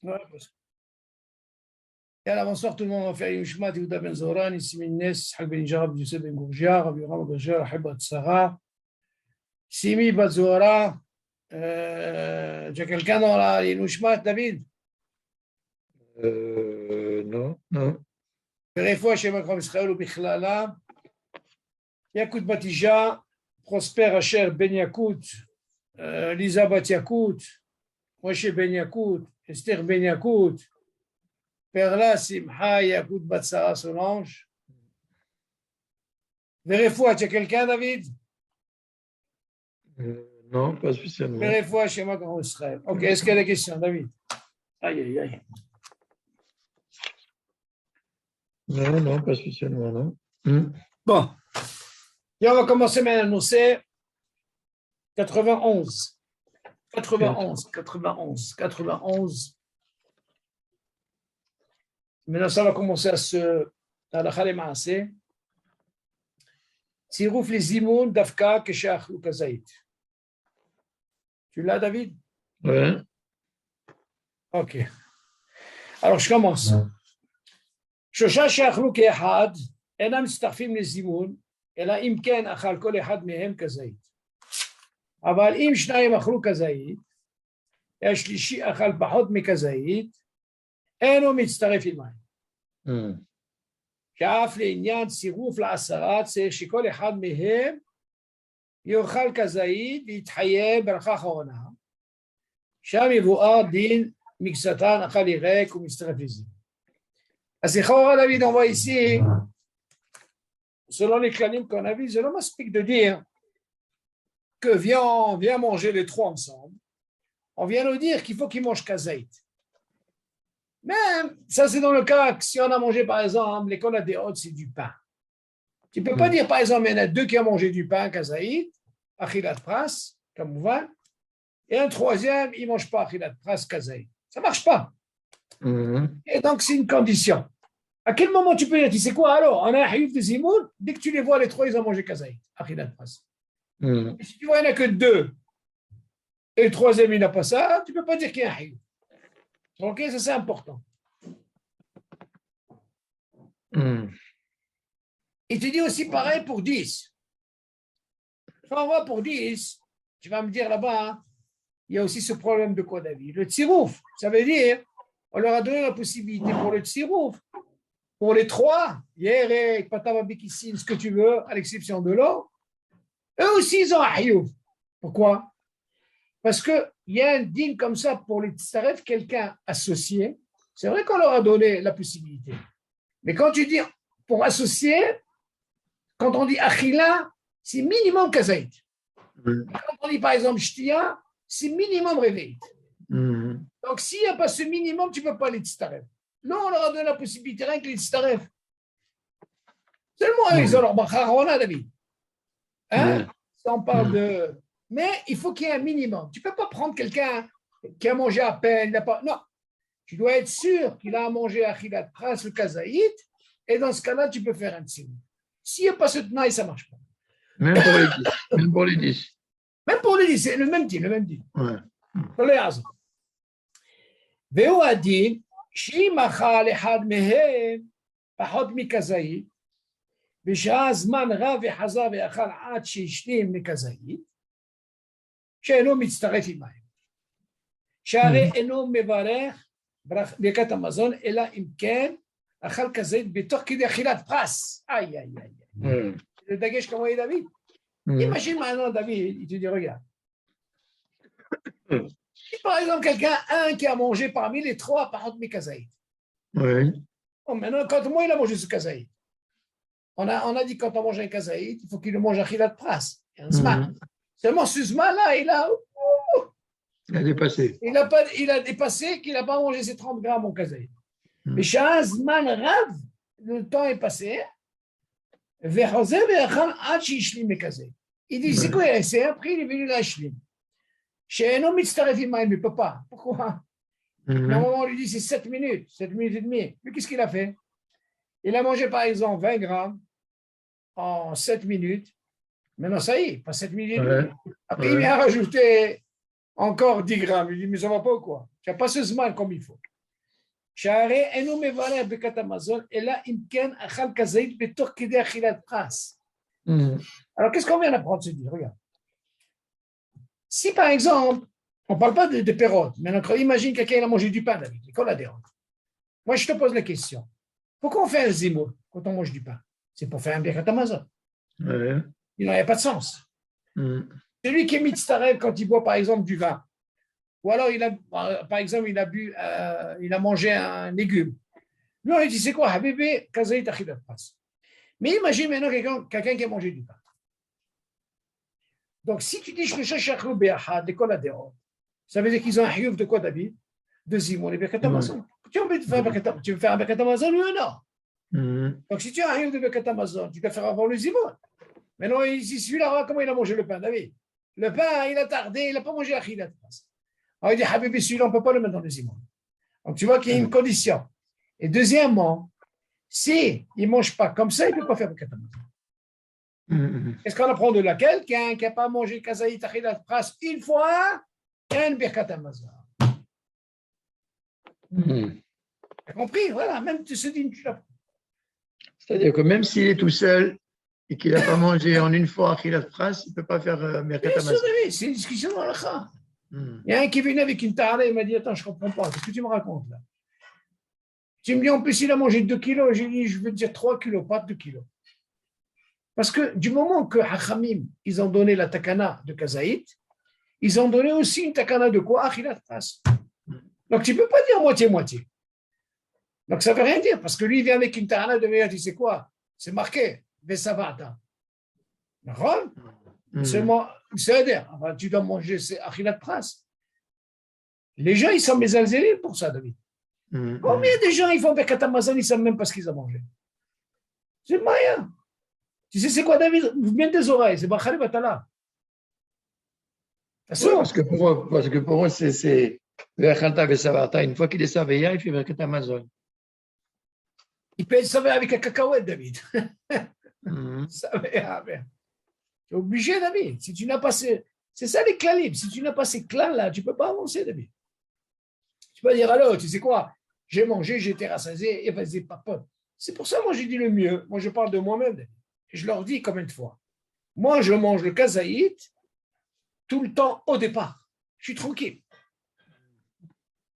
Ouais, יאללה, bonsoir tout le monde, on va faire Yushmat, Yehuda ben Zohran, Nissim Innes, Ishaq ben Jarab, Yosef ben Gourgia, Rabbi Yoram Berger, Ahibat Sarah, Simi bat Zohra. J'ai quelqu'un dans la Yushmat, David? Non, non. Refoua Shem Akram Israël ou Bichlala, Yakut Batija, Prosper Asher ben Yakut, Lisa bat Yakut, Moshe ben Yakut, Esther ben Yakut, Perla Simcha Yakut bat Sarah Solange. Refoua, tu as quelqu'un, David? Non, pas spécialement. Refoua Shem Akram Israël. Ok, est-ce qu'il y a des questions, David? Aïe, aïe, aïe. Non, non, pas spécialement, non. Bon, et on va commencer maintenant, c'est 91. 91. Maintenant, ça va commencer à la Khalemaase. Tsirouf les imoun d'Afka Keshach Lukazaït. Tu l'as, David? Ouais. Ok. Alors, je commence. שלושה שאכלו כאחד, אינם מצטרפים לזימון, אלא אם כן אכל כל אחד מהם כזית. אבל אם שניים אכלו כזית, והשלישי אכל פחות מכזית, אינו מצטרף עמהם. שאף לעניין צירוף לעשרה, צריך שכל אחד מהם יאכל כזית ויתחייב ברכה אחרונה. שם יבואר דין מקצתן אכל ירק ומצטרף לזה. אז לכאורה, David, on voit ici, selon les clanim qu'on a vu, c'est le masque de dire que viens manger les trois ensemble. On vient nous dire qu'il faut qu'ils mangent kazaït. Même, ça c'est dans le cas que si on a mangé par exemple, l'école a des hôtes, c'est du pain. Tu ne peux pas dire par exemple, il y en a deux qui ont mangé du pain kazaït, achilat pras, comme on voit, et un troisième, il ne mange pas achilat pras kazaït. Ça ne marche pas. Et donc c'est une condition. À quel moment tu peux dire, tu sais quoi, alors, on a un hayouf de zimoun, dès que tu les vois, les trois, ils ont mangé kazaït, achilat pras. Et si tu vois, il n'y en a que deux, et le troisième, il n'a pas ça, tu ne peux pas dire qu'il y a un hayouf. Ok, ça c'est important. Il te dit aussi pareil pour 10. Quand on va pour 10, tu vas me dire là-bas, hein, il y a aussi ce problème de quoi, David? Le tsirouf, ça veut dire, on leur a donné la possibilité pour le tsirouf. Pour les trois, Yerek, Patababikissin, ce que tu veux, à l'exception de l'eau, eux aussi, ils ont un hayouf. Pourquoi? Parce qu'il y a un din comme ça pour les tsaref, quelqu'un associé. C'est vrai qu'on leur a donné la possibilité. Mais quand tu dis pour associer, quand on dit achila, c'est minimum kazaït. Quand on dit par exemple shtia, c'est minimum réveil. Donc s'il n'y a pas ce minimum, tu ne peux pas les tsaref. Non, on leur a donné la possibilité, rien que les tsaref. Seulement, ils ont leur bacharona, David. Hein? Ça, on parle de. Mais il faut qu'il y ait un minimum. Tu ne peux pas prendre quelqu'un qui a mangé à peine, n'a pas. Non. Tu dois être sûr qu'il a mangé à Chilat Pras, le kazaït, et dans ce cas-là, tu peux faire un tsim. S'il n'y a pas ce tenaille, ça ne marche pas. Même pour les 10. Même pour les 10. Même pour les 10, c'est le même din. Ouais. Pour les hasards. והוא הדין, שאם אכל אחד מהם פחות מכזית, בשעה זמן רב וחזר ואכל עד שהשלים מכזית, שאינו מצטרף עמהם. שהרי אינו מברך ברכת המזון, אלא אם כן אכל כזית בתוך כדי אכילת פרס. איי, איי, איי. Le dagage comment est David? Imagine maintenant David, il te dit regarde. Si par exemple quelqu'un, un qui a mangé parmi les trois par mes kazaït. Oui. Bon, maintenant, quand moi il a mangé ce kazaït, on a dit quand on mange un kazaït, il faut qu'il le mange à khilat pras. Un zman. Seulement ce zman-là, il a dépassé. Il a dépassé qu'il n'a pas mangé ses 30 grammes en kazaït. Mais chez un zman rav, le temps est passé. Il dit, c'est quoi, c'est après, il est venu l'ashlim. Chez un homme, il ne peut pas. Pourquoi? Normalement, on lui dit, c'est 7 minutes, 7 minutes et demie. Mais qu'est-ce qu'il a fait? Il a mangé, par exemple, 20 grammes en 7 minutes. Maintenant, ça y est, pas 7 minutes et demie. Après, il vient rajouter encore 10 grammes. Il dit, mais ça ne va pas ou quoi? Tu n'as pas ce zman comme il faut. שהרי אינו מברך ברכת המזון, אלא אם כן אכל כזית בתוך כדי אכילת פרס. Alors, qu'est-ce qu'on vient d'apprendre de se dire? Regarde. Si, par exemple, on ne parle pas de pérotes, mais imagine quelqu'un a mangé du pain, David, l'école adhérente. Moi, je te pose la question. Pourquoi on fait un zimour quand on mange du pain? C'est pour faire un birkat Hamazon. Ouais. Il n'y a pas de sens. Celui qui est mitzaref quand il boit, par exemple, du vin, ou alors, par exemple, il a mangé un légume. Lui, on lui dit, c'est quoi? Habibi, kazaït achilat pras. Mais imagine maintenant quelqu'un qui a mangé du pain. Donc, si tu dis je cherche Béahad, l'école adhérente, ça veut dire qu'ils ont un hiouf de quoi, David? De Zimon, les Birkat Hamazon. Tu veux faire un Birkat Hamazon, oui ou non? Donc, si tu as un hiouf de Birkat Hamazon, tu dois faire avant le Zimon. Maintenant, celui-là, comment il a mangé le pain, David? Le pain, il a tardé, il n'a pas mangé Achilat Pras. Alors, il dit, Habibi, celui-là, on ne peut pas le mettre dans le Zimon. Donc, tu vois qu'il y a une condition. Et deuxièmement, s'il ne mange pas comme ça, il ne peut pas faire Birkat Hamazon. Est-ce qu'on apprend de là? Quelqu'un qui n'a pas mangé Kazaït Achilat Pras une fois, il y a une Birkat Hamazon. Tu as compris? Voilà, même tu se dis, tu l'apprends. C'est-à-dire que même s'il est tout seul et qu'il n'a pas mangé en une fois Achilat Pras, il ne peut pas faire Birkat Hamazon. C'est une discussion dans le cas. Il y a un qui est venu avec une tarée, il m'a dit, attends, je ne comprends pas, qu'est-ce que tu me racontes là? Tu me dis, en plus, il a mangé 2 kilos, j'ai dit, je veux dire 3 kilos, pas 2 kilos. Parce que du moment que Hachamim, ils ont donné la takana de Kazaït, ils ont donné aussi une takana de quoi? Achilat Pras. Donc, tu ne peux pas dire moitié-moitié. Donc, ça ne veut rien dire, parce que lui, il vient avec une takana de tu sais quoi? C'est marqué, Vesavata. D'accord? Seulement, c'est tu dois manger, c'est Achilat Pras. Les gens, ils sont mésalzélés pour ça, David. Combien de gens, ils font Birkat Hamazon, ils ne savent même pas ce qu'ils ont mangé? C'est moyen. Tu sais, c'est quoi, David? Bien des oreilles, c'est Bachari Batala. Ouais, parce que pour eux, c'est Verchanta Vesavata. Une fois qu'il est Saveya, il fait Birkat Hamazon. Il peut être Saveya avec un cacahuète, David. Saveya, tu es obligé, David. Si tu n'as pas c'est ça les clans. Si tu n'as pas ces clans-là, tu ne peux pas avancer, David. Tu peux dire, alors, tu sais quoi? J'ai mangé, j'ai été rassasié, et vas-y, papote. C'est pour ça, moi, j'ai dit le mieux. Moi, je parle de moi-même, David. Je leur dis combien de fois. Moi, je mange le kazaït tout le temps au départ. Je suis tranquille.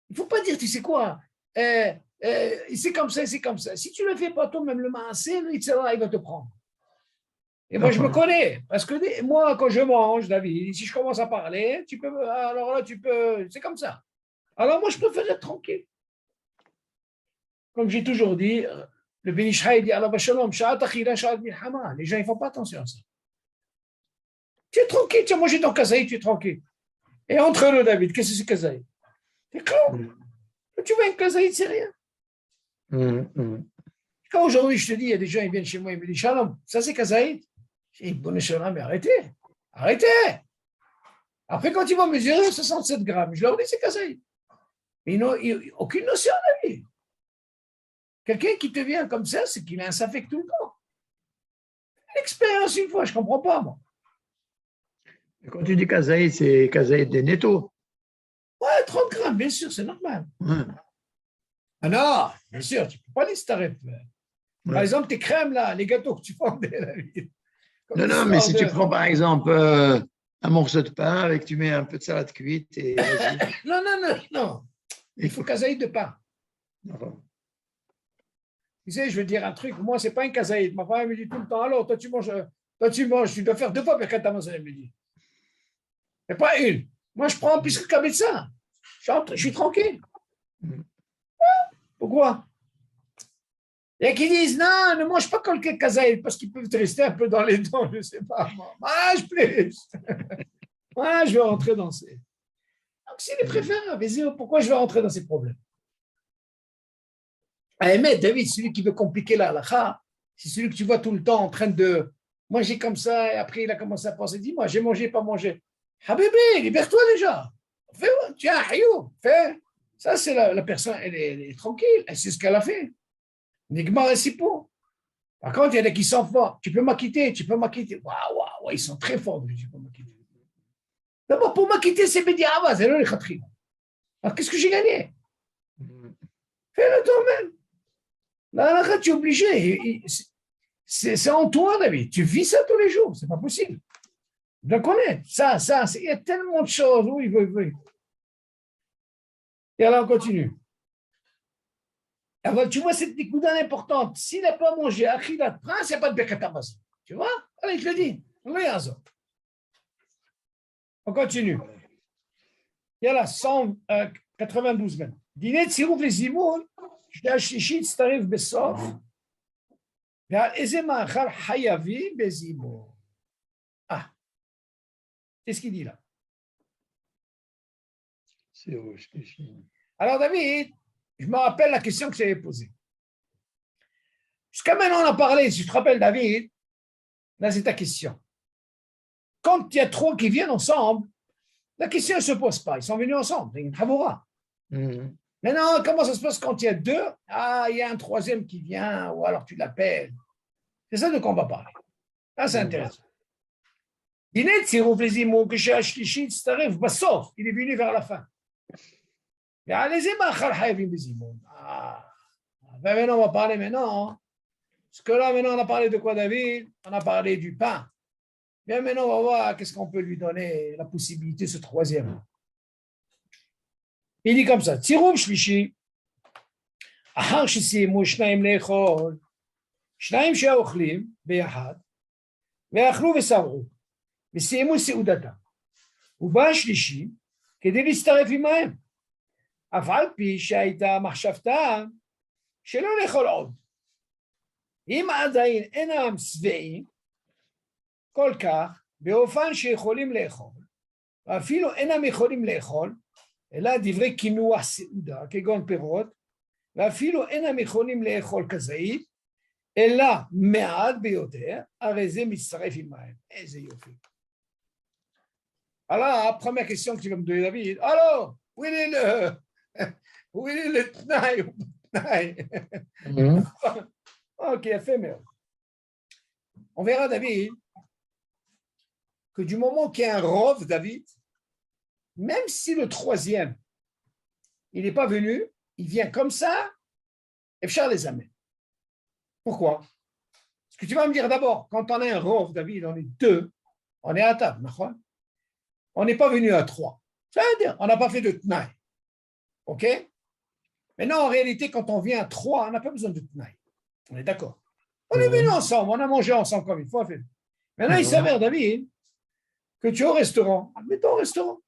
Il ne faut pas dire, tu sais quoi, c'est comme ça, c'est comme ça. Si tu ne le fais pas toi-même le maasé, il va te prendre. Et moi, je me connais. Parce que moi, quand je mange, David, si je commence à parler, alors là, c'est comme ça. Alors moi, je préfère être tranquille. Comme j'ai toujours dit, le Ben Ish Chai dit Allah Bashalom, Sha'at Achila, Sha'at Milhama. Les gens, ils ne font pas attention à ça. Tu es tranquille, tu as mangé ton kazaï, tu es tranquille. Et entre nous, David, qu'est-ce que c'est kazaï? C'est clair. Tu vois, un kazaï, c'est rien. Quand aujourd'hui, je te dis, il y a des gens, ils viennent chez moi, ils me disent, Shalom, ça c'est kazaï. Je dis, bon, Shalom, mais arrêtez. Après, quand ils vont mesurer 67 grammes, je leur dis, c'est kazaï. Mais ils n'ont aucune notion de la vie. Quelqu'un qui te vient comme ça, c'est qu'il a un safek tout le temps. L'expérience une fois, je ne comprends pas, moi. Quand tu dis kazaïd, c'est kazaïd des netto. Ouais, 30 grammes, bien sûr, c'est normal. Ah non, bien sûr, tu ne peux pas laisser t'arrêter. Par exemple, tes crèmes, là, les gâteaux que tu vendais, la vie. Non, mais si tu prends, par exemple, un morceau de pain avec, tu mets un peu de salade cuite et vas-y. Non. Il faut kazaïd de pain. Tu sais, je veux dire un truc, moi, ce n'est pas un kazaïd. Ma femme me dit tout le temps, alors, toi, tu manges, tu dois faire 2 fois Birkat Hamazon, elle me dit. Et pas une. Moi, je prends plus qu'un médecin. Je suis tranquille. Pourquoi? Il y a qui disent, non, ne mange pas quelqu'un kazaïd parce qu'ils peuvent te rester un peu dans les dents, je ne sais pas. Mange plus. Moi, je vais rentrer dans ces. Donc, c'est les préférables. Pourquoi je vais rentrer dans ces problèmes? Mais David, celui qui veut compliquer la halakha, c'est celui que tu vois tout le temps en train de manger comme ça, et après il a commencé à penser, dis-moi, j'ai mangé, pas mangé. Habibi, libère-toi déjà. Tu as un hayou, fais. Ça, c'est la personne, elle est tranquille, elle sait ce qu'elle a fait. Nigmar et Sipo. Par contre, il y en a qui sont forts. Tu peux m'acquitter. Waouh, ils sont très forts. Tu peux m'acquitter. D'abord, pour m'acquitter, c'est Bedi Ava, c'est le Khatri. Alors, qu'est-ce que j'ai gagné? Fais-le toi-même. Là, tu es obligé. C'est en toi, David. Tu vis ça tous les jours. C'est pas possible. Je le connais. Ça, il y a tellement de choses. Oui. Et alors, on continue. Alors, tu vois, cette découdane importante. S'il n'a pas mangé Achilat Prince, il n'y a pas de Birkat Hamazon. Tu vois? Allez, je le dis. On continue. Il y a là 192 même. Dîner de Sirouf les Zimoun, שהשלישית תצטרף בסוף, ועל איזה מאכל חייבים בזימון. Qu'est-ce qu'il dit là? Alors David, je me rappelle la question que j'avais posée. Jusqu'à maintenant, on a parlé, si tu te rappelles David, là c'est ta question. Quand il y a trois qui viennent ensemble, la question ne se pose pas. Ils sont venus ensemble, c'est une Hamora. Maintenant, comment ça se passe quand il y a deux? Il y a un troisième qui vient, ou alors tu l'appelles. C'est ça de quoi on va parler. Là, c'est intéressant. Il est venu vers la fin. Maintenant, on va parler maintenant. Parce que là, maintenant, on a parlé de quoi, David? On a parlé du pain. Bien, maintenant, on va voir qu'est-ce qu'on peut lui donner la possibilité, ce troisième. Il dit comme ça, צירוף שלישי, אחר שסיימו שניים לאכול, שניים שאוכלים ביחד, ואכלו וסברו, וסיימו סעודתם. ובא השלישי כדי להצטרף עמהם, אף על פי שהייתה מחשבתם שלא לאכול עוד. אם עדיין אינם שבעים כל כך, באופן שיכולים לאכול, ואפילו אינם יכולים לאכול, אלא דברי קינוח סעודה, כגון פירות, ואפילו אינם יכולים לאכול כזית, אלא מעט ביותר, הרי זה מצטרף עמהם. איזה יופי. Alors, première question que tu vas me donner, David. Alors, où est le tnaï? Ok, éphémère. On verra, David, que du moment qu'il y a un rov, David, même si le troisième, il n'est pas venu, il vient comme ça, et Efchar les amène. Pourquoi? Parce que tu vas me dire d'abord, quand on a un rov, David, on est deux, on est à table, d'accord? On n'est pas venu à trois. Ça veut dire, on n'a pas fait de tnaï. OK? Maintenant, en réalité, quand on vient à trois, on n'a pas besoin de tnaï. On est d'accord? On est venu ensemble, on a mangé ensemble comme il faut. Maintenant, il s'avère, David, que tu es au restaurant. Admettons au restaurant.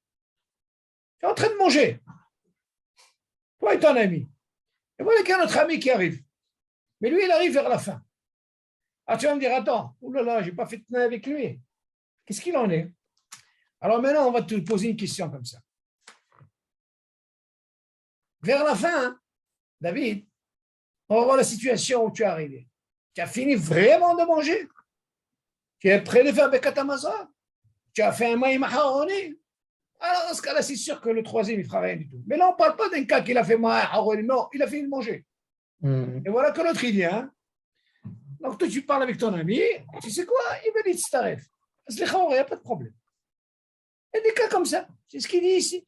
Tu es en train de manger. Toi et ton ami. Et voilà qu'il y a notre ami qui arrive. Mais lui, il arrive vers la fin. Alors tu vas me dire, attends, oulala, je n'ai pas fait de tnaï avec lui. Qu'est-ce qu'il en est? Alors maintenant, on va te poser une question comme ça. Vers la fin, David, on va voir la situation où tu es arrivé. Tu as fini vraiment de manger. Tu es prêt de faire Birkat Hamazon. Tu as fait un maïm haroni. Alors, dans ce cas-là, c'est sûr que le troisième, il ne fera rien du tout. Mais là, on ne parle pas d'un cas qu'il a fait maïm haroni. Non, il a fini de manger. Et voilà que l'autre, il vient. Donc, toi, tu parles avec ton ami. Tu sais quoi? Il veut dire Tztaref. Il n'y a pas de problème. Il y a des cas comme ça. C'est ce qu'il dit ici.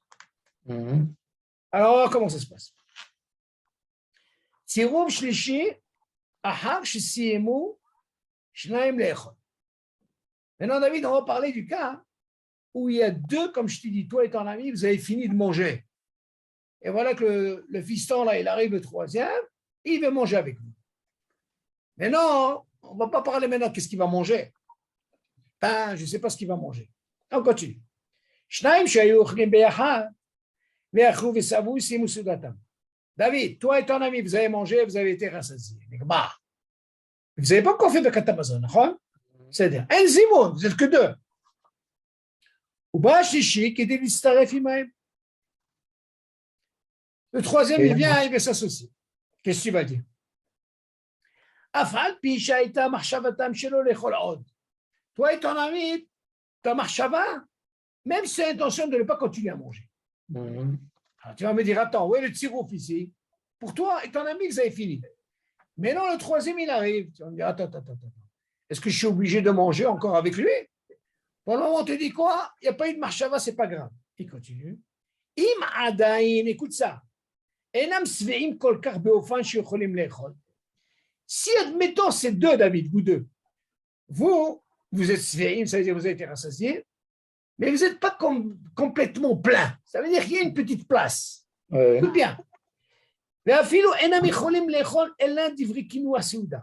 Alors, comment ça se passe? צירוף שלישי, אחר שסיימו שניים לאכול. Maintenant, David, on va parler du cas où il y a deux, comme je t'ai dit, toi et ton ami, vous avez fini de manger. Et voilà que le fiston, là, il arrive le troisième, et il veut manger avec vous. Maintenant, on ne va pas parler maintenant qu'est-ce qu'il va manger. Ben, je ne sais pas ce qu'il va manger. On continue. שניים שהיו אוכלים ביחד, ואכלו ושבעו וסיימו סעודתם. David, toi et ton ami, vous avez mangé, vous avez été rassasiés. Vous n'avez pas encore fait Birkat Hamazon, נכון? C'est-à-dire, אין זימון, vous n'êtes que deux. ובא השלישי כדי להצטרף עמהם. Le troisième, il vient, il veut s'associer. Qu'est-ce que tu vas dire? אף על פי שהייתה מחשבתם שלא לאכול עוד. Toi et ton ami, ta מחשבה, même si c'est l'intention de ne pas continuer à manger. Alors, tu vas me dire, attends, où est le tsirouf ici? Pour toi et ton ami, vous avez fini. Mais non, le troisième, il arrive. Tu vas me dire, attends. Est-ce que je suis obligé de manger encore avec lui? Pour le moment, on te dit quoi? Il n'y a pas eu de marshava, c'est pas grave. Il continue. Im adain, écoute ça. אינם שבעים כל כך באופן שיכולים לאכול. Si, admettons, c'est deux, David, vous deux, vous êtes sveim, ça veut dire que vous avez été rassasié, mais vous n'êtes pas complètement plein. Ça veut dire qu'il y a une petite place. Ouais. Tout bien. ואפילו אינם יכולים לאכול אלא דברי קינוע סעודה,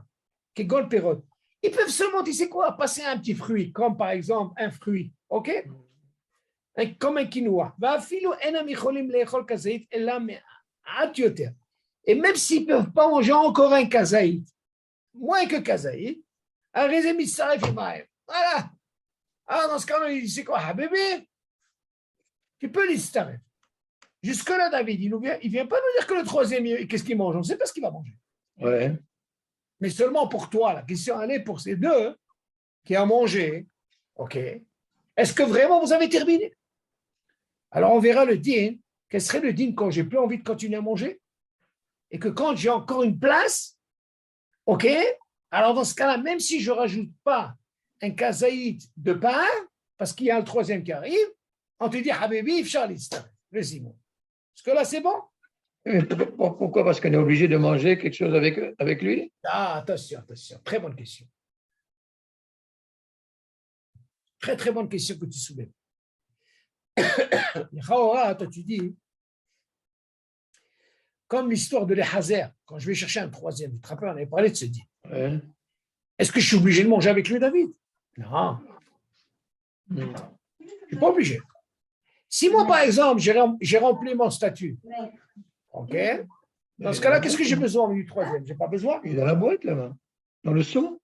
כגון פירות. Ils peuvent seulement, tu sais quoi, passer un petit fruit, comme par exemple un fruit, ok? Comme un quinoa. ואפילו אינם יכולים לאכול כזית אלא מעט יותר. Et même s'ils ne peuvent pas manger encore un kazaït, moins que kazaït, un raisin mitzaref imaïm. Voilà. Alors dans ce cas-là, il dit, c'est quoi, bébé? Tu peux l'istaref. Jusque-là, David, il ne vient pas nous dire que le troisième, qu'est-ce qu'il mange? On ne sait pas ce qu'il va manger. Ouais. Mais seulement pour toi, la question, elle est pour ces deux qui ont mangé. OK. Est-ce que vraiment vous avez terminé? Alors, on verra le din. Quel serait le din quand j'ai plus envie de continuer à manger? Et que quand j'ai encore une place, OK? Alors, dans ce cas-là, même si je ne rajoute pas un kazaït de pain, parce qu'il y a un troisième qui arrive, on te dit, Habibi, Charlie, le Simon. Est-ce que là, c'est bon? Mais pourquoi? Parce qu'on est obligé de manger quelque chose avec lui? Ah, attention. Très bonne question. Très, très bonne question que tu soulèves. Toi, tu dis, comme l'histoire de l'Ehazer, quand je vais chercher un troisième, tu te rappelles, on avait parlé de ce dit. Ouais. Est-ce que je suis obligé de manger avec lui, David? Non. Je ne suis pas obligé. Si moi, par exemple, j'ai rempli mon statut, OK? Dans ce cas-là, qu'est-ce que j'ai besoin du troisième? Je n'ai pas besoin. Il est dans la boîte, là-bas. Dans le seau.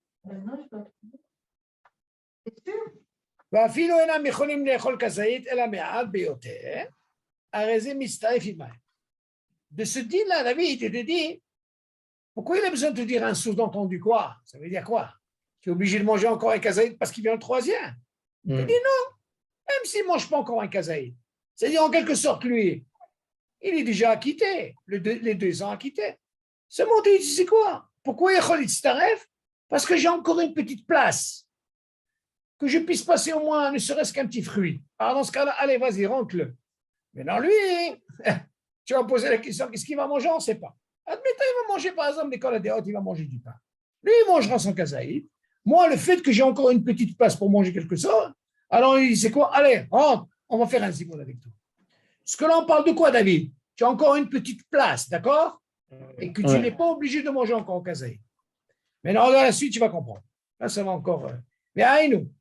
ואפילו אינם יכולים לאכול כזית, אלא מעט ביותר, הרי זה מצטרף עמהם. De ce dit-là, David, il te dit, pourquoi il a besoin de te dire un sous-entendu quoi? Ça veut dire quoi? Tu es obligé de manger encore un kazaïd parce qu'il vient le troisième? Il dit non, même s'il ne mange pas encore un kazaïd. C'est-à-dire, en quelque sorte, lui, il est déjà acquitté, les 2 ans acquittés. Seulement, tu dis, c'est quoi? Pourquoi il y a Khalid Staref? Parce que j'ai encore une petite place. Que je puisse passer au moins, ne serait-ce qu'un petit fruit. Alors, dans ce cas-là, allez, vas-y, rentre-le. Mais non, lui, tu vas poser la question, qu'est-ce qu'il va manger? On ne sait pas. Admettons, il va manger, par exemple, des coladéotes, il va manger du pain. Lui, il mangera son kazaïd. Moi, le fait que j'ai encore une petite place pour manger quelque chose, alors il dit, c'est quoi? Allez, rentre, on va faire un zimoun avec toi. Parce que là, on parle de quoi, David? Tu as encore une petite place, d'accord? Et que tu n'es pas obligé de manger encore au kazaïd. Mais non, dans la suite, tu vas comprendre. Là, ça va encore. Mais aïnou,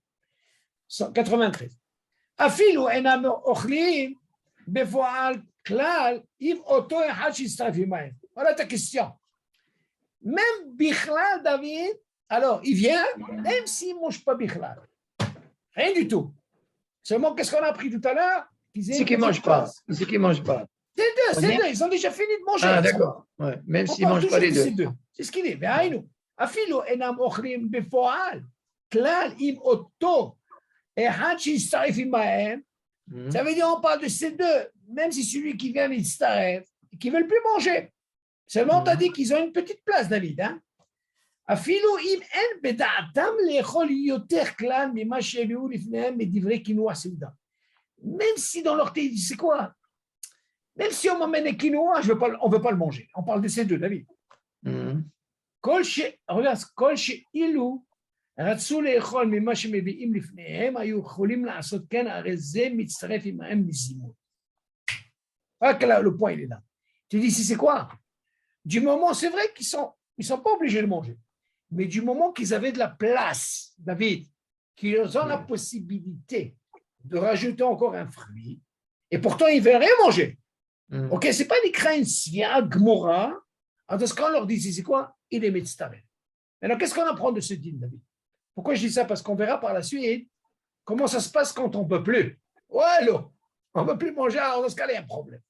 93. אפילו אינם אוכלים בפועל כלל עם אותו אחד שהצטרף עמהם. Voilà ta question. Même בכלל, David, alors il vient, même s'il ne mange pas בכלל. Rien du tout. Seulement, qu'est-ce qu'on a appris tout à l'heure? C'est qu'ils ne mangent pas. C'est qu'ils ne mangent pas. C'est deux, ils ont déjà fini de manger. Ah, d'accord. Ouais. Même s'ils ne mangent pas les deux. C'est ce qu'il est. והיינו, אפילו אינם אוכלים בפועל כלל עם אותו et Hachi Staref Imahem, ça veut dire on parle de ces deux, même si celui qui vient il Staref, qui ne veulent plus manger. Seulement, on t'a dit qu'ils ont une petite place, David. Hein? אפילו אם אין בדעתם לאכול יותר כלל ממה שהביאו לפניהם מדברי קינוע סעודה. Même si dans leur tête, c'est quoi? Même si on m'amène un quinoa, on ne veut pas le manger. On parle de ces deux, David. Regarde, כל שאילו רצו לאכול ממה שמביאים לפניהם, היו יכולים לעשות כן, הרי זה מצטרף עמהם לזימון. רק là, le point, il est là. Tu dis, c'est quoi? Du moment, c'est vrai qu'ils sont pas obligés de manger, mais du moment qu'ils avaient de la place, David, qu'ils ont la possibilité de rajouter encore un fruit, et pourtant ils ne veulent rien manger. Ok, c'est pas une crainte, svia, gmora. Dans ce cas, on leur dit, c'est quoi? Il est mitztaref. Alors, qu'est-ce qu'on apprend de ce din, David? Pourquoi je dis ça? Parce qu'on verra par la suite comment ça se passe quand on ne peut plus. Ouais, là, on ne peut plus manger, alors dans ce cas-là, il y a un problème.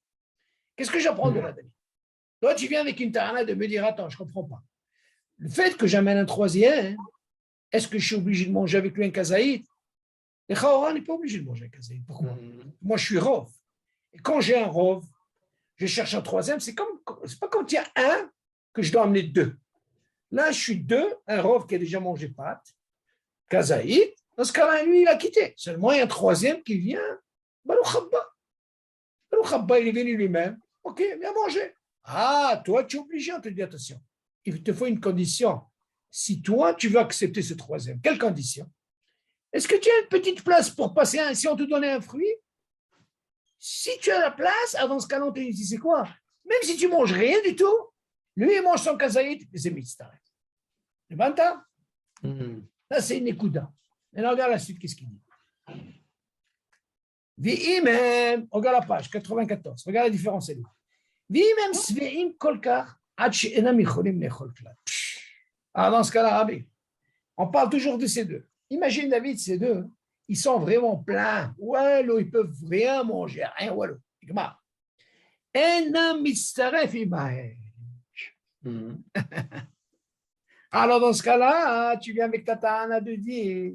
Qu'est-ce que j'apprends de là, David? Toi, tu viens avec une tarana de me dire, attends, je ne comprends pas. Le fait que j'amène un troisième, est-ce que je suis obligé de manger avec lui un kazaïd? Le Khaora n'est pas obligé de manger un kazaïd. Pourquoi? Moi, je suis rov. Et quand j'ai un rov, je cherche un troisième, c'est pas quand il y a un que je dois amener deux. Là, je suis deux, un rov qui a déjà mangé pâte, kazaïd, dans ce cas-là, lui, il a quitté. Seulement, il y a un troisième qui vient, Baruch Habba. Baruch Habba, il est venu lui-même. Ok, viens manger. Ah, toi, tu es obligé, on te dit attention. Il te faut une condition. Si toi, tu veux accepter ce troisième, quelle condition? Est-ce que tu as une petite place pour passer si on te donnait un fruit? Si tu as la place, dans ce cas-là, on te dit, c'est quoi? Même si tu manges rien du tout, lui, il mange son kazaït, c'est mitzvah. C'est bon, ça, c'est une écouda. Maintenant, regarde la suite, qu'est-ce qu'il dit? V'imem, regarde la page 94, regarde la différence, c'est lui. V'imem sveim kolkar, ad she'enam yicholim nechol klal. Dans ce cas-là, Rabbi, on parle toujours de ces deux. Imagine, David, ces deux, ils sont vraiment pleins. Ouais, là, ils peuvent rien manger, rien, ouais, là. Enam mitzaref imahem. Alors, dans ce cas-là, tu viens avec ta ta'ana de dire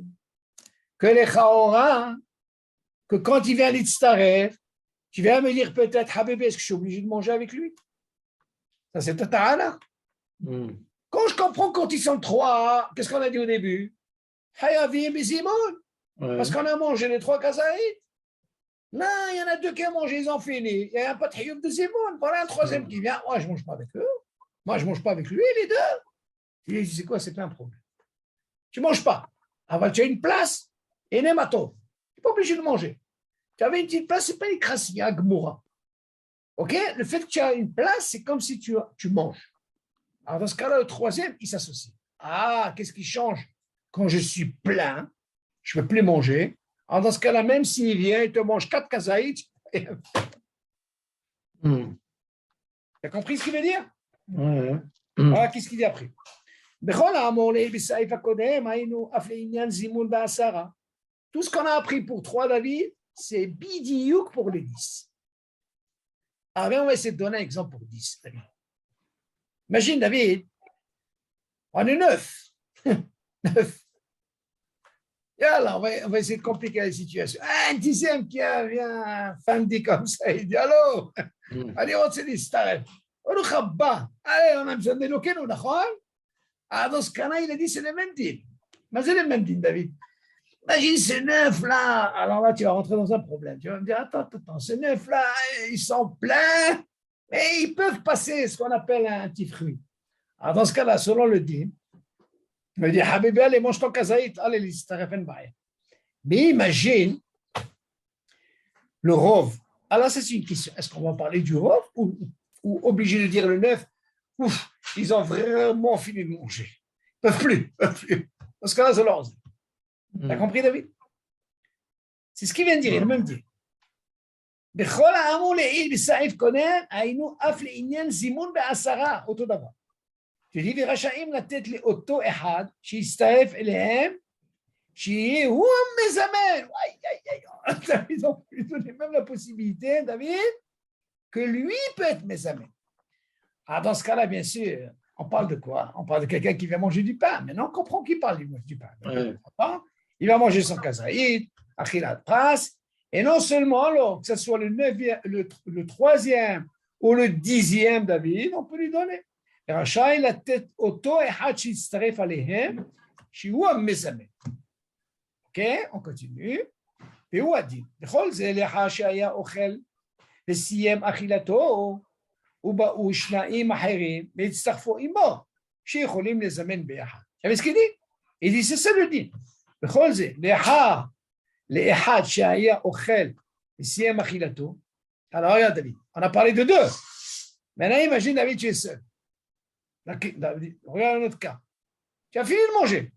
que les chaora, que quand il vient l'itstaref, tu viens me dire peut-être, Habibé, est-ce que je suis obligé de manger avec lui? Ça, c'est ta ta'ana. Quand je comprends quand ils sont trois, qu'est-ce qu'on a dit au début? Hayavim et Simon. Parce qu'on a mangé les trois kazaïs. Là, il y en a deux qui ont mangé, ils ont fini. Il y a un patriote de Simon. Voilà un troisième qui vient. Moi, je ne mange pas avec eux. Moi, je ne mange pas avec lui, les deux. Il dit, c'est quoi? C'est pas un problème. Tu ne manges pas. Alors, tu as une place et némato. Tu n'es pas obligé de manger. Tu avais une petite place, ce n'est pas une crassia, gmoura. OK? Le fait que tu as une place, c'est comme si tu manges. Alors, dans ce cas-là, le troisième, il s'associe. Ah, qu'est-ce qui change? Quand je suis plein, je ne peux plus manger. Alors, dans ce cas-là, même s'il vient, il te mange 4 kazaïts. Tu as compris ce qu'il veut dire? Ah, qu'est-ce qu'il dit après? Tout ce qu'on a appris pour 3 David, c'est bidiouk pour les 10. Alors, on va essayer de donner un exemple pour 10, David. Imagine, David, on est 9. 9. Yallah, on va essayer de compliquer la situation. Un dixième qui vient, famille comme ça, il dit allô, allez, on se dit, allez, on a besoin de l'éloquer, nous, d'accord? Dans ce cas-là, il a dit c'est le même deal. Mais c'est le même deal, David. Imagine ces 9 là. Alors là, tu vas rentrer dans un problème. Tu vas me dire attends, ces 9 là, ils sont pleins, mais ils peuvent passer ce qu'on appelle un petit fruit. Alors dans ce cas-là, selon le deal, il me dit, Habibi, allez, mange ton kazaït, allez, mais imagine le rov. Alors, ça, c'est une question. Est-ce qu'on va parler du rov ou obligé de dire le 9? Ouf, ils ont vraiment fini de manger. Ils ne peuvent plus. Dans ce cas-là, c'est leur. T'as compris, David? C'est ce qu'il vient de dire, il même dit. בכל האמור לעיל בסעיף קודם, היינו אף לעניין זימון בעשרה, אותו דבר. תראי ורשאים לתת לאותו אחד שיצטרף אליהם, שיהיה הוא המזמן. Ils ont donné même la possibilité, David, que lui peut être mézamé. Alors dans ce cas-là, bien sûr, on parle de quoi? On parle de quelqu'un qui vient manger du pain. Maintenant, on comprend qu'il parle du pain. Il va manger son kazaïd, achilat pras, et non seulement, alors, que ce soit le 3e ou le 10e David, on peut lui donner. רשאי לתת אותו אחד שיצטרף עליהם, שהוא המזמן. אוקיי? on continue. והוא הדין. בכל זה, לאחר שהיה אוכל וסיים אכילתו, ובאו שניים אחרים והצטרפו עמו, שיכולים לזמן ביחד. עכשיו, ce qu'il dit? Il dit, c'est ça le דין. בכל זה, לאחד שהיה אוכל וסיים אכילתו, alors regarde David, on a parlé de 2. Maintenant, imagine David, tu es seul. Regarde notre cas. Tu as fini de manger.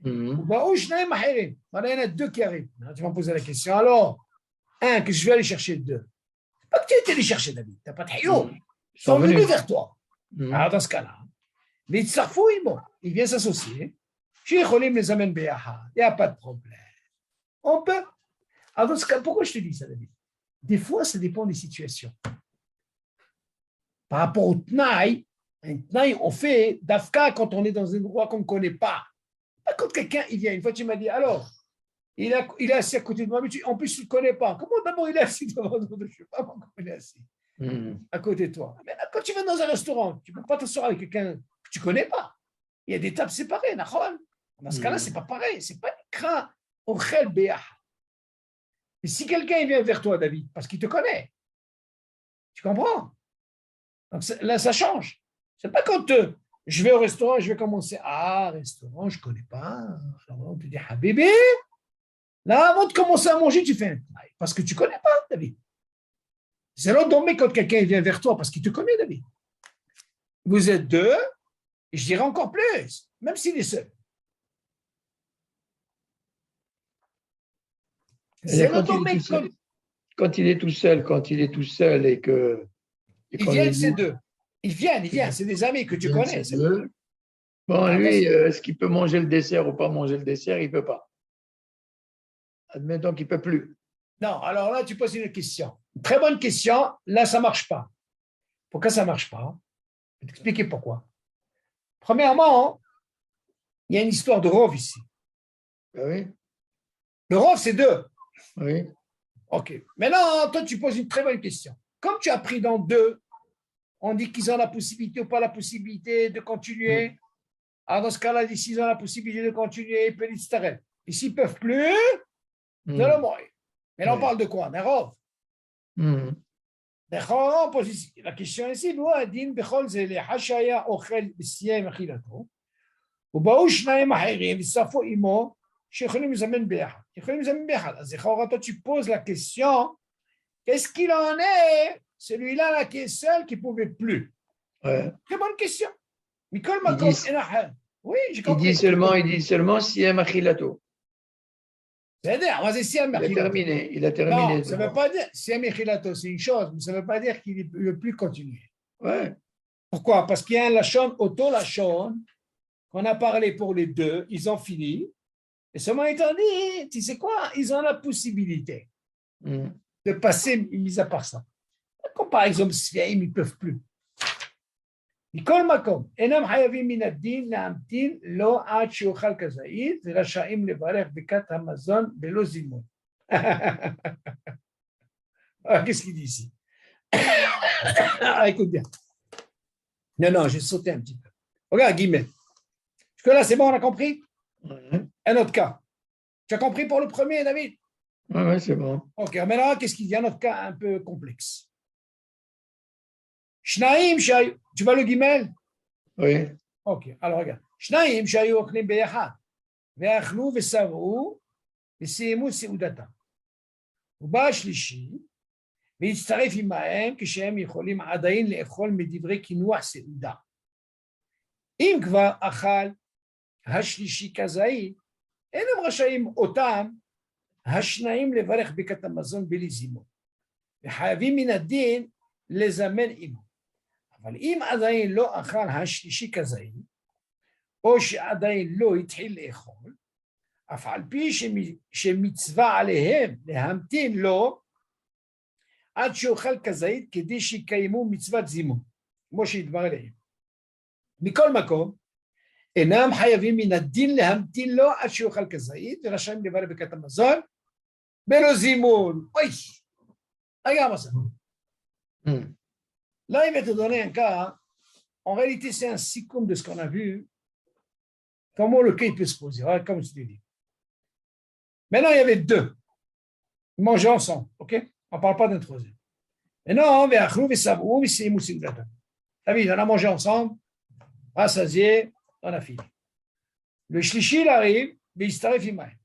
Voilà, il y en a 2 qui arrivent. Tu vas me poser la question. Alors, que je vais aller chercher 2. Pas que tu es allé chercher David. Tu n'as pas de hayo. Ils sont venus vers toi. Alors, dans ce cas-là, il vient s'associer. Il n'y a pas de problème. On peut. Alors, dans ce cas, pourquoi je te dis ça, David? Des fois, ça dépend des situations. Par rapport au tnaï, un tnaï, on fait d'afka quand on est dans un endroit qu'on ne connaît pas. Pas quand quelqu'un il vient. Une fois, tu m'as dit, alors, il est assis à côté de moi, mais en plus, tu ne le connais pas. Comment d'abord il est assis devant nous? Je ne sais pas comment il est assis à côté de toi. Mais là, quand tu vas dans un restaurant, tu ne peux pas t'asseoir avec quelqu'un que tu ne connais pas. Il y a des tables séparées. Dans ce cas-là, ce n'est pas pareil. Ce n'est pas une crainte. Ochel béah. Et si quelqu'un vient vers toi, David, parce qu'il te connaît, tu comprends? Donc, là, ça change. C'est pas quand je vais au restaurant, je vais commencer. Ah, restaurant, je ne connais pas. Alors, on te dit, ah, bébé, là, avant de commencer à manger, tu fais un travail. Parce que tu ne connais pas, David. C'est l'autre dormir quand quelqu'un vient vers toi parce qu'il te connaît, David. Vous êtes deux, et je dirais encore plus, même s'il est seul. C'est l'autre dormir quand quand il est tout seul et que. Et ils viennent, ces deux. Ils viennent, c'est des amis que tu connais. Bon, lui, est-ce qu'il peut manger le dessert ou pas manger le dessert? Il ne peut pas. Admettons qu'il ne peut plus. Non, alors là, tu poses une question. Une très bonne question. Là, ça ne marche pas. Pourquoi ça ne marche pas? Je vais t'expliquer pourquoi. Premièrement, il y a une histoire de Rov ici. Oui. Le Rov, c'est deux. Oui. OK. Maintenant, toi, tu poses une très bonne question. Comme tu as pris dans deux, on dit qu'ils ont la possibilité ou pas la possibilité de continuer. Alors, dans ce cas-là, s'ils ont la possibilité de continuer, ils peuvent s'arrêter. Et s'ils ne peuvent plus, de le mourir. Mais là, on parle de quoi? D'un Rov. On pose ici. La question ici, nous, Adin, Bechol, c'est les Hashaya, Ochel, Siem, Achilato. ובאו שניים אחרים, וספו עמו, שיכולים לזמן ביחד. יכולים לזמן ביחד. אז לכאורה, toi, tu poses la question, qu'est-ce qu'il en est, celui-là là, qui est seul, qui ne pouvait plus? Ouais. Très bonne question. Mikol Makom, oui, j'ai compris. Il dit seulement Siem Achilato. C'est-à-dire, on va dire Siem Achilato. Il a terminé. Non, ça ne veut pas dire, Siem Achilato, c'est une chose, mais ça ne veut pas dire qu'il ne veut plus continuer. Ouais. Pourquoi? Parce qu'il y a un Lachon, Auto-Lachon, qu'on a parlé pour les deux, ils ont fini. Et seulement étant dit, tu sais quoi, ils ont la possibilité de passer, mis à part ça. Comme par exemple, Sfiaim, ils ne peuvent plus. מכל מקום, אינם חייבים מן הדין להמתין לא עד שיאכל כזית, ורשאים לברך ברכת המזון בלא זימון. Qu'est-ce qu'il dit ici? Écoute bien. Non, j'ai sauté un petit peu. Regarde, guillemets. Parce que là, c'est bon, on a compris? Un autre cas. Tu as compris pour le premier, David? Oui, c'est bon. Ok, maintenant, qu'est-ce qu'il y a? Un autre cas un peu complexe. Shnaim, tu vois le guimel? Oui. Ok, alors regarde. Shnaim, shayu ochlim beyachad. Ve'achlu ve'sav'u ve'seimu se'udata. ובא השלישי, והצטרף עמהם כשהם יכולים עדיין לאכול מדברי קינוח סעודה. אם כבר אכל השלישי כזית, אינם רשאים אותם השניים לברך ברכת המזון בלי זימון, וחייבים מן הדין לזמן עמו. אבל אם עדיין לא אכל השלישי כזית, או שעדיין לא התחיל לאכול, אף על פי שמצווה עליהם להמתין לו עד שאוכל כזית כדי שיקיימו מצוות זימון, כמו שהדבר עליהם. מכל מקום, אינם חייבים מן הדין להמתין לו עד שאוכל כזית, ורשאים לברך ברכת המזון בלא זימון. אוי, regarde ça. Là, il va te donner un cas. En réalité, c'est un sikum de ce qu'on a vu. Comment le cas peut se poser, comme je te dis. Maintenant, il y avait deux. Ils mangeaient ensemble, ok? On ne parle pas d'un troisième. Maintenant, on a mangé ensemble, rassasié, on a fini. Le shlishi, il arrive, mais il se tarif imaï.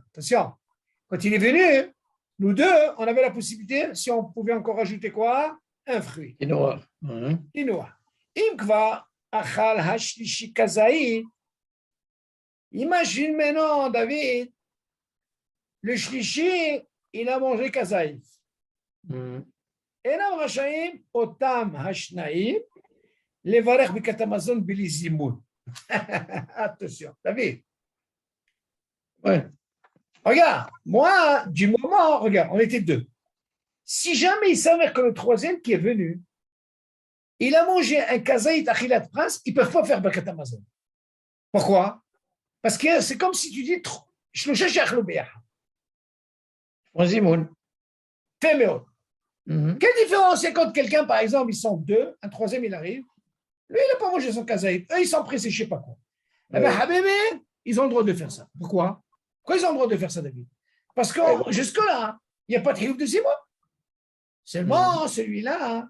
Attention, quand il est venu, nous deux, on avait la possibilité, si on pouvait encore ajouter quoi? Un fruit. Quinoa. Quinoa. Im kva achal hashlishi kazaï. Imagine maintenant, David, le shlishi, il a mangé kazaï. Enam rashaim otam hashnaim levarech bikat hamazon bili zimoun. Attention, David. Ouais. Regarde, moi, du moment, regarde, on était deux. Si jamais il s'avère que le troisième qui est venu, il a mangé un kazaït achilat prince, ils ne peuvent pas faire Birkat Hamazon. Pourquoi? Parce que c'est comme si tu dis, Shlosha she'achlu beyachad. Zimoun. Féméo. Quelle différence c'est quand quelqu'un, par exemple, ils sont deux, un troisième il arrive, lui il n'a pas mangé son kazaït, eux ils sont pressés, je ne sais pas quoi. Eh bien, Habibé, ils ont le droit de faire ça. Pourquoi? Pourquoi ils ont le droit de faire ça, David? Parce que jusque-là, il n'y a pas de triomphe de 6 mois. Seulement, celui-là,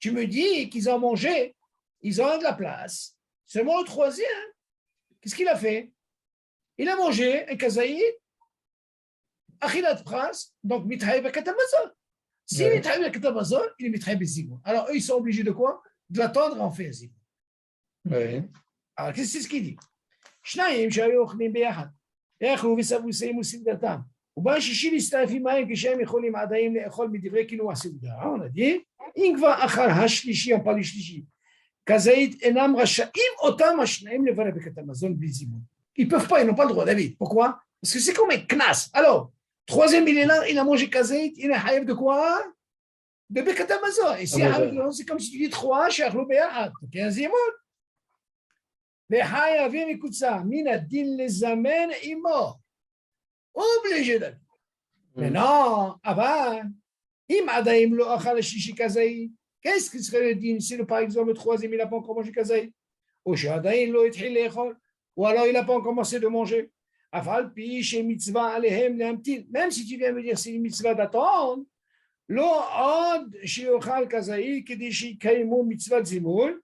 tu me dis qu'ils ont mangé, ils ont de la place. Seulement le troisième, qu'est-ce qu'il a fait? Il a mangé un kazaïd, achilat pras, donc mithaï bekatamazon. Si mithaï bekatamazon, il est mithaï bezimon. Alors, eux, ils sont obligés de quoi? De l'attendre en fait zimon. Alors, qu'est-ce qu'il dit? שניים שהיו אוכלים ביחד, יאכלו וסבוסים וסעודתם, ובא שישי להצטרף עמהם כשהם יכולים עדיין לאכול מדברי קינוח הסעודה. On a dit, אם כבר אכל השלישי או פעם שלישי, כזית אינם רשאים אותם השניים לברך ברכת המזון bli zimoun. Ils ne peuvent pas, ils n'ont pas le droit, David. Pourquoi? Parce que c'est comme un knas. Alors, troisième, il est là, il a mangé kazait, il est haïf de quoi? De beket amazon. Et si c'est comme si tu dis trois, chez Achlou Béhat, 15 zimoun. וחייבים מקוצה, מן הדין לזמן עמו, obligé d'aller. Mais non, אבל, אם עדיין לא אכל השישי כזאי, qu'est-ce que serait le din si par exemple le troisième il n'a pas encore mangé כזאי, ou שעדיין לא התחיל לאכול, ou alors il n'a pas encore commencé de manger, אף על פי שמצווה עליהם להמתין, même si tu viens me dire c'est une mitzvah d'attendre, לא עוד שיאכל כזאי כדי שיקיימו מצוות זימון,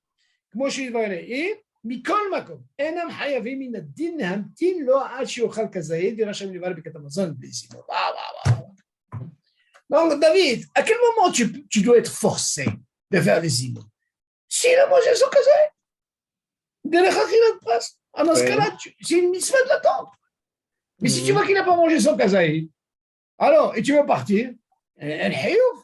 כמו שהתברר לעיל, מכל מקום, אינם חייבים מן הדין להמתין לו עד שיאכל כזית ורשם לברך ברכת המזון bli zimoun. Donc, David, à quel moment tu dois être forcé de faire les zimoun? S'il a mangé son kazait, de l'echachilat pras, dans ce cas-là, c'est une mitzvah de l'attendre. Mais si tu vois qu'il n'a pas mangé son kazait, alors, et tu veux partir, un hayouf.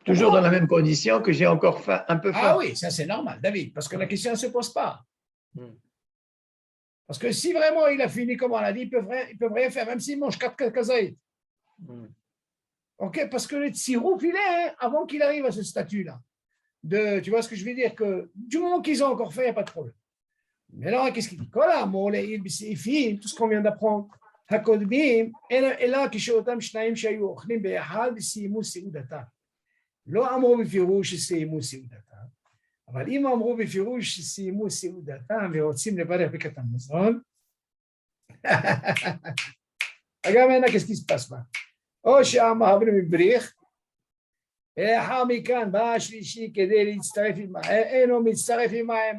Toujours dans la même condition que j'ai encore faim, un peu faim. Ah oui, ça c'est normal, David, parce que la question ne se pose pas. Parce que si vraiment il a fini, comme on l'a dit, ils peuvent rien faire, même s'il mange 4 kazaïd. Ok, parce que le tsirouf, il est avant qu'il arrive à ce statut-là. Tu vois ce que je veux dire? Que du moment qu'ils ont encore fait, il n'y a pas de problème. Mais alors, qu'est-ce qu'il dit? Tout ce qu'on vient d'apprendre. הקודמים, אלא כשאותם שניים שהיו אוכלים ביחד וסיימו סעודתם. לא אמרו בפירוש שסיימו סעודתם, אבל אם אמרו בפירוש שסיימו סעודתם ורוצים לברך ברכת המזון, גם הנה qu'est-ce qui se passe là? או שהמעברים מבריך, לאחר מכאן בא השלישי כדי להצטרף עמהם, אינו מצטרף עמהם,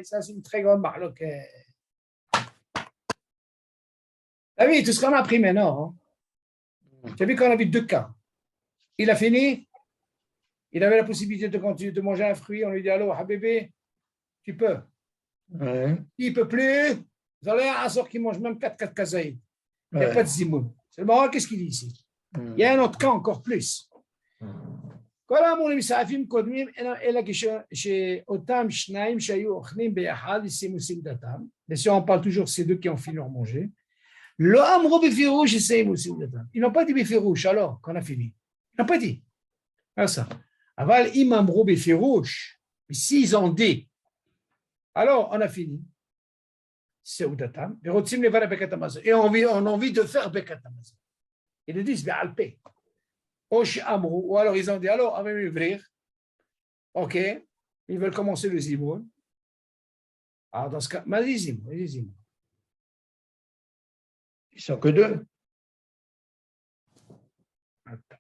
ça c'est une très grande מחלוקת. Ah oui, tout ce qu'on a appris maintenant, hein. Tu as vu qu'on a vu 2 cas. Il a fini, il avait la possibilité de continuer de manger un fruit, on lui dit allô, bébé, tu peux. Il ne peut plus, vous allez à un sort qui mange même 4 kazaïd. Il n'y a pas de zimoun. C'est le Maroc, qu'est-ce qu'il dit ici? Il y a un autre cas encore plus. כל האמורים מסעפים קודמים אלא כשאותם שניים שהיו אוכלים ביחד וסיימו סעודתם, בסדר, on parle toujours ces 2 qui ont fini leur manger. לא אמרו בפירוש שסיימו סעודתם. Ils n'ont pas dit בפירוש, alors qu'on a fini. Ils n'ont pas dit. Alors ça. אבל אם אמרו בפירוש, s'ils ont dit, alors on a fini. סעודתם, ורוצים לברך ברכת המזון. Et on a envie de faire ברכת המזון. Ils le disent בעל פה. ou alors ils ont dit, alors, on va m'ouvrir. Ok, ils veulent commencer le zimoun. Alors, dans ce cas, les zimoun. Ils sont que 2. Attends.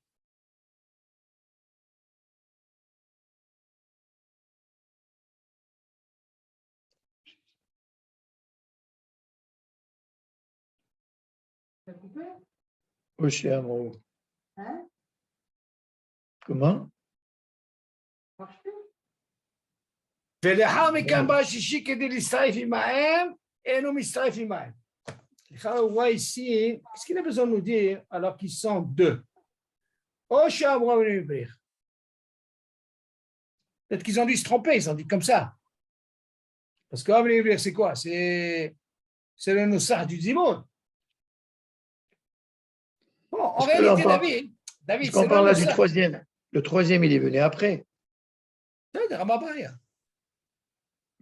T'as coupé? Oshéamro. Hein? Comment? ולאחר מכן בא השישי כדי להצטרף עמהם, אינו מצטרף עמהם. On voit ici, qu'est-ce qu'il a besoin de nous dire alors qu'ils sont 2? Peut-être qu'ils ont dû se tromper, ils ont dit comme ça. Parce que c'est quoi? C'est le nosar du zimoun. Bon, en réalité, David, on parle là du troisième. Le troisième, il est venu après. C'est Ramabaya.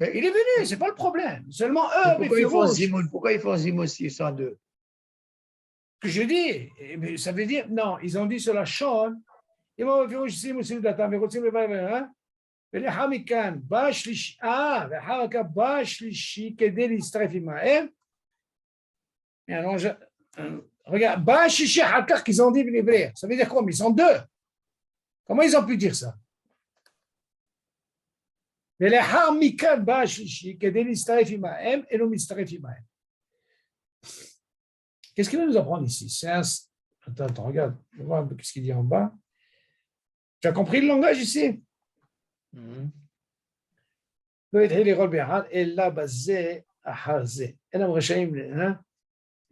Mais il est venu, ce n'est pas le problème. Seulement eux, pourquoi ils font zimoun s'ils sont 2? Ce que je dis, ça veut dire, non, ils ont dit sur la chaîne, ils m'ont dit, ולאחר מכאן בא שלישי, ואחר כך בא שלישי כדי להצטרף עמהם. regarde, Ba Shishi Hakar qu'ils ont dit l'hébreu. Ça veut dire quoi? Mais ils sont deux. Comment ils ont pu dire ça? ולאחר מכאן בא השלישי כדי להצטרף עמהם, אינו מצטרף עמהם. Qu'est-ce qu'il va nous apprendre ici? C'est un... Attends, regarde, on va voir un peu ce qu'il dit en bas. Tu as compris le langage ici? לא יתחיל לראות ביחד, אלא בזה אחר זה. אינם רשאים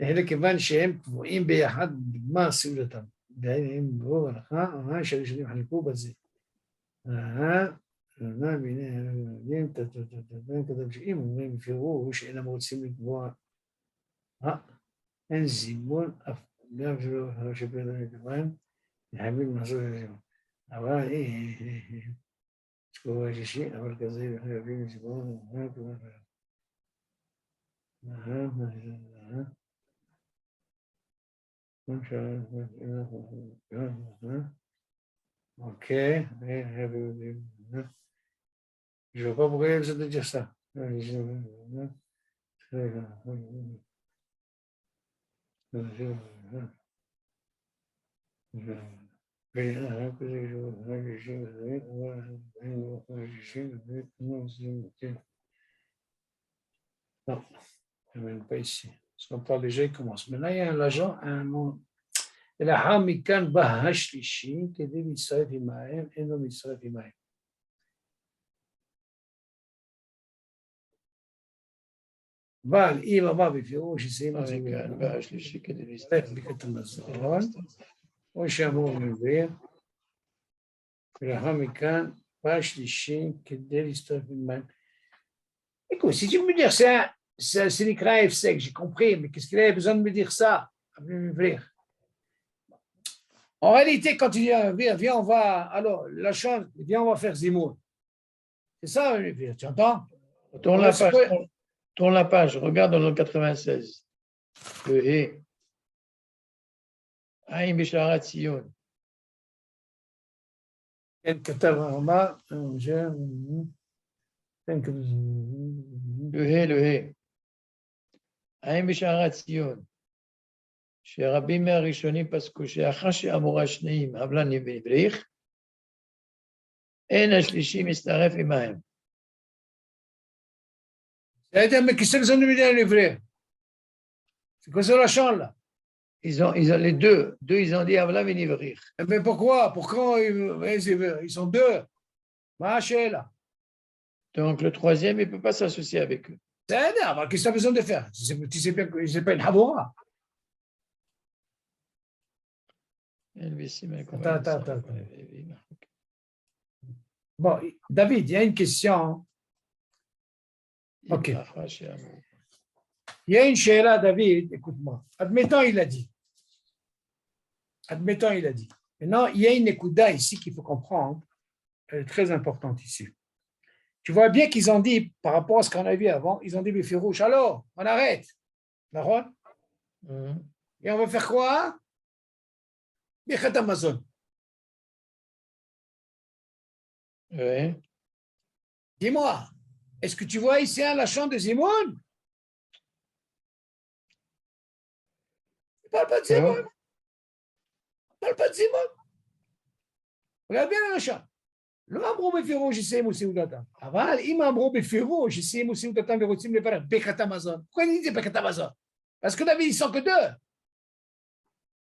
אלא כיוון שהם קבועים ביחד בגמר סעודתם. דהיינו, ברור הלכה, שהראשונים חלקו בזה. כתב שאם אומרים בפירוש שאינם רוצים לקבוע אין זימון אף גם אפילו שבין הכוון חייבים לעשות את זה אבל שקורה שישי אבל כזה חייבים זימון אוקיי je ne vois pas pourquoi ils ont de dire ça. Non, je ne mène pas ici. Parce qu'on parle déjà, il commence. Maintenant, il y a un agent, un nom. ולאחר מכאן בא השלישי כדי להצטרף עמהם, אינו מצטרף עמהם. אבל אם אמר בפירוש שסיים את זה מכאן בא השלישי כדי להצטרף בקט המזון, או שאמרו במביר, ולאחר מכאן בא השלישי כדי להצטרף עמהם. Écoute, si tu veux me dire c'est l'écran F-sec, j'ai compris, mais qu'est-ce qu'il avait besoin de me dire ça? En réalité, quand il dit, viens, on va, alors, la chance, viens, on va faire Zimoun. C'est ça, tu entends? Tourne la page, regarde dans le 96. Le He. Aïm Bisharat Sion. Le He. Aïm Bisharat Sion. שרבים מהראשונים פסקו שאחר שאמרו השניים הבלני והבריך, אין השלישי מצטרף עמהם. Mais qu'est-ce qu'ils ont demandé à l'hébreu? C'est quoi ce lachon là? Ils ont les deux, ils ont dit Avla v'Nivrich. Mais pourquoi? Pourquoi ils sont deux? Maché là. Donc le troisième, il ne peut pas s'associer avec eux. C'est énorme, qu'est-ce que tu as besoin de faire? Tu sais bien que ce n'est pas une habora. Attends. Bon, David, il y a une question. Ok. Il y a une chéra, David, écoute-moi. Admettons, il a dit. Maintenant, il y a une ékouda ici qu'il faut comprendre. Elle est très importante ici. Tu vois bien qu'ils ont dit, par rapport à ce qu'on a vu avant, ils ont dit, Bifirouche, alors, on arrête. D'accord? Et on va faire quoi? Birkat Amazon. Oui. Dis-moi, est-ce que tu vois ici un lachon de Zimoun? Il ne parle pas de Zimoun. Regarde bien le lachon. לא אמרו בפירוש שסיימו סעודתם, אבל אם אמרו בפירוש שסיימו סעודתם ורוצים לברך ברכת המזון, pourquoi ils disent ברכת המזון? Parce que David, ils sont que deux.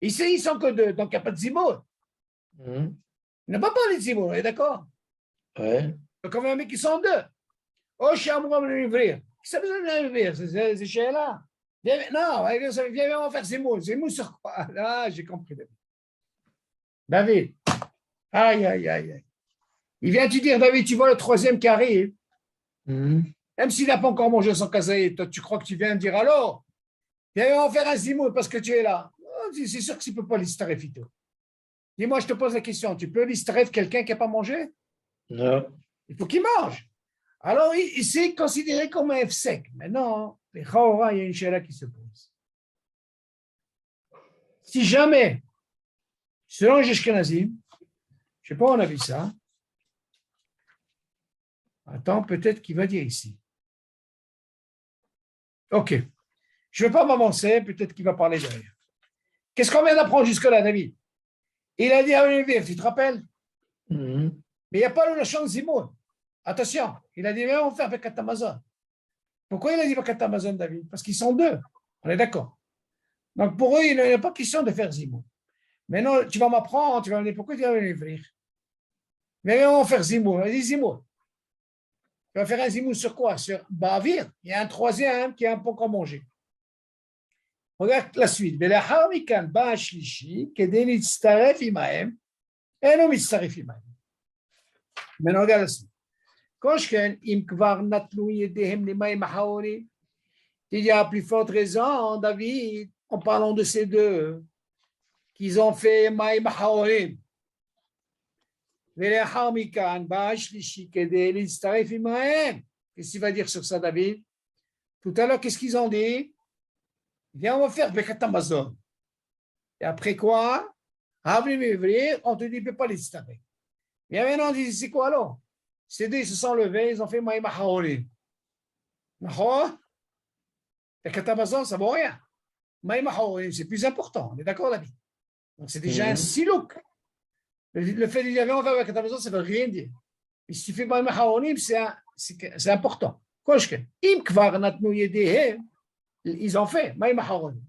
Ici, ils sont que deux, donc il n'y a pas de Zimoun. Il n'a pas parlé de Zimoun, on est d'accord? Ouais. Donc on va dire qu'ils sont deux. Oh, je suis amoureux de l'ouvrir. Qui ça besoin de l'ouvrir? C'est chez là. Non, viens, on va faire Zimoun. Zimoun sur quoi? Là, j'ai compris. David. Aïe. Il vient te dire, David, tu vois le troisième qui arrive, même s'il n'a pas encore mangé son kazaï, toi, tu crois que tu viens de dire, alors, viens, on va faire un Zimoun parce que tu es là. C'est sûr que tu ne peux pas l'histaref. Dis-moi, je te pose la question, tu peux l'histaref quelqu'un qui n'a pas mangé? Non. Il faut qu'il mange. Alors, il s'est considéré comme un F-sec. Maintenant, les Khaora, il y a une chéra qui se pose. Si jamais, selon les Ashkenazim, je ne sais pas, on a vu ça. Attends, peut-être qu'il va dire ici. Ok. Je ne vais pas m'avancer, peut-être qu'il va parler derrière. Qu'est-ce qu'on vient d'apprendre jusque-là, David? Il a dit à Olivier, tu te rappelles? Mhm. Mais il n'y a pas le Lachon Zimoun. Attention, il a dit, mais on va faire Bekat Amazon. Pourquoi il a dit Bekat Amazon, David? Parce qu'ils sont deux. On est d'accord. Donc pour eux, il n'est pas question de faire Zimoun. Maintenant, tu vas m'apprendre, tu vas me dire, pourquoi tu vas venir ouvrir? Mais on va faire Zimoun. On dit Zimoun. Tu vas faire un Zimoun sur quoi? Sur Bavir. Il y a un troisième qui a un peu qu'à manger. Regarde la suite. ולאחר מכאן בא השלישי כדי להצטרף עמהם, אינו מצטרף עמהם. Maintenant, regarde la suite. כל שכן, אם כבר נתנו ידיהם למים אחרונים, il y a plus forte raison, David, en parlant de ces deux, qu'ils ont fait מים אחרונים. ולאחר מכאן בא השלישי כדי להצטרף עמהם. Qu'est-ce qu'il va dire sur ça, David? Tout à l'heure, qu'est-ce qu'ils ont dit? Viens, on va faire Bekat Amazon. Et après quoi? On te dit, ne peux pas les distraire. Et maintenant, on dit, c'est quoi alors? Ces deux, ils se sont levés, ils ont fait Maïma Haolim. D'accord? Bekat Amazon, ça ne vaut rien. Maïma Haolim, c'est plus important. On est d'accord, David? Donc, c'est déjà un silouk. Le fait de dire, viens, on va faire Bekat Amazon, ça ne veut rien dire. Et si tu fais Maïma Haolim, c'est important. Quoi, je fais? Im Kvar Natnou Yedehem. Ils ont fait, Maïm Haron.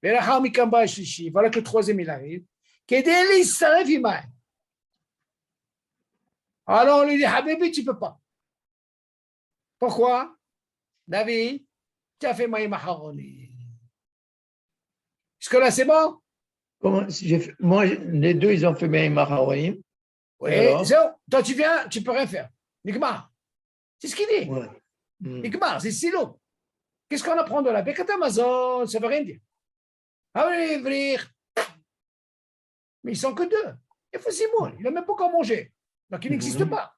Mais la Hamikamba Shishi, voilà que le troisième il arrive. Kedeli Saref Imaï. Alors on lui dit, Habibi, tu ne peux pas. Pourquoi? David, tu as fait Maïm Haron. Jusque-là, c'est bon? Moi, les deux, ils ont fait Maïm Haronim. Oui, toi tu viens, tu ne peux rien faire. Nikmar. C'est ce qu'il dit. Ouais. Nikmar, c'est si lourd. Qu'est-ce qu'on apprend de la Bekat Amazon? Ça ne veut rien dire. Ah oui, mais ils ne sont que deux. Il faut Simon, il n'a même pas qu'à manger. Donc il n'existe pas.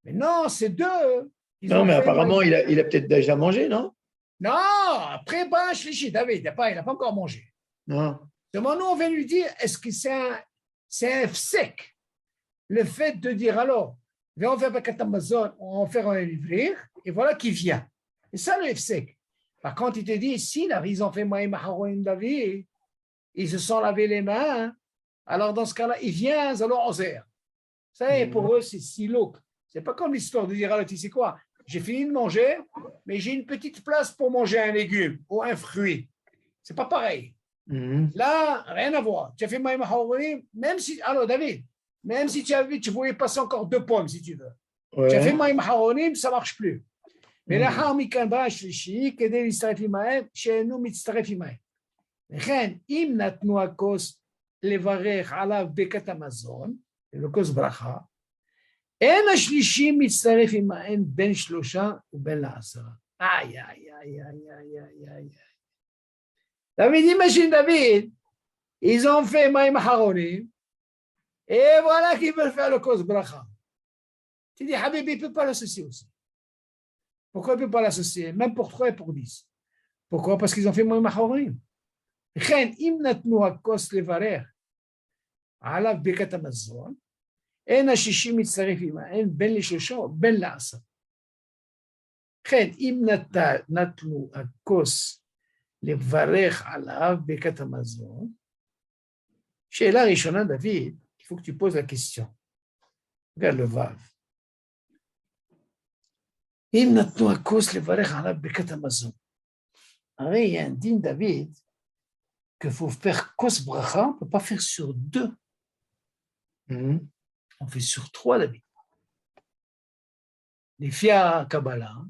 Mais non, c'est deux. Non, mais apparemment, il a peut-être déjà mangé, non? Non, après, David, il n'a pas encore mangé. Non. Nous, on vient lui dire, est-ce que c'est un sec? Le fait de dire, alors, viens, on va faire Bekat Amazon, on va faire un livre, et voilà qui vient. Et ça, le sec. Par contre, il te dit, si ils ont fait Maïm Haronim David, ils se sont lavé les mains, alors dans ce cas-là, ils viennent, alors on sert. Ça y est, pour eux, c'est silouk. C'est pas comme l'histoire de dire, alors tu sais quoi, j'ai fini de manger, mais j'ai une petite place pour manger un légume ou un fruit. C'est pas pareil. Là, rien à voir. Tu as fait Maïm Haronim, même si, alors David, même si tu voulais passer encore 2 pommes, si tu veux. Ouais. Tu as fait Maïm Haronim, ça marche plus. ולאחר מכאן בא השלישי כדי להצטרף עמהם שאינו מצטרף עמהם. וכן אם נתנו הכוס לברך עליו ברכת המזון, לכוס ברכה, אין השלישי מצטרף עמהם בין 3 ובין 10. איי, איי, איי, איי, איי, איי, איי. David, imagine David, ils ont fait Maïm Haronim, et voilà qu'ils veulent faire le kos bracha. Tu dis, Habibi, il ne peut pas l'associer aussi. Pourquoi il ne peut pas l'associer? Même pour 3 et pour 10. Pourquoi? Parce qu'ils ont fait Maïm Haronim. וכן, אם נתנו הכוס לברך עליו ברכת המזון, אין השישי מצטרף עמהם בין ל3 ובין ל10. וכן, אם נתנו הכוס לברך עליו ברכת המזון, שאלה ראשונה, דוד, il faut que tu poses la question. Regarde le vav. אם נתנו הכוס לברך עליו ברכת המזון. הרי il y a un din, David, qu'il faut faire kos bracha, on ne peut pas faire sur 2. On fait sur 3, David. Les Fia Kabbalah,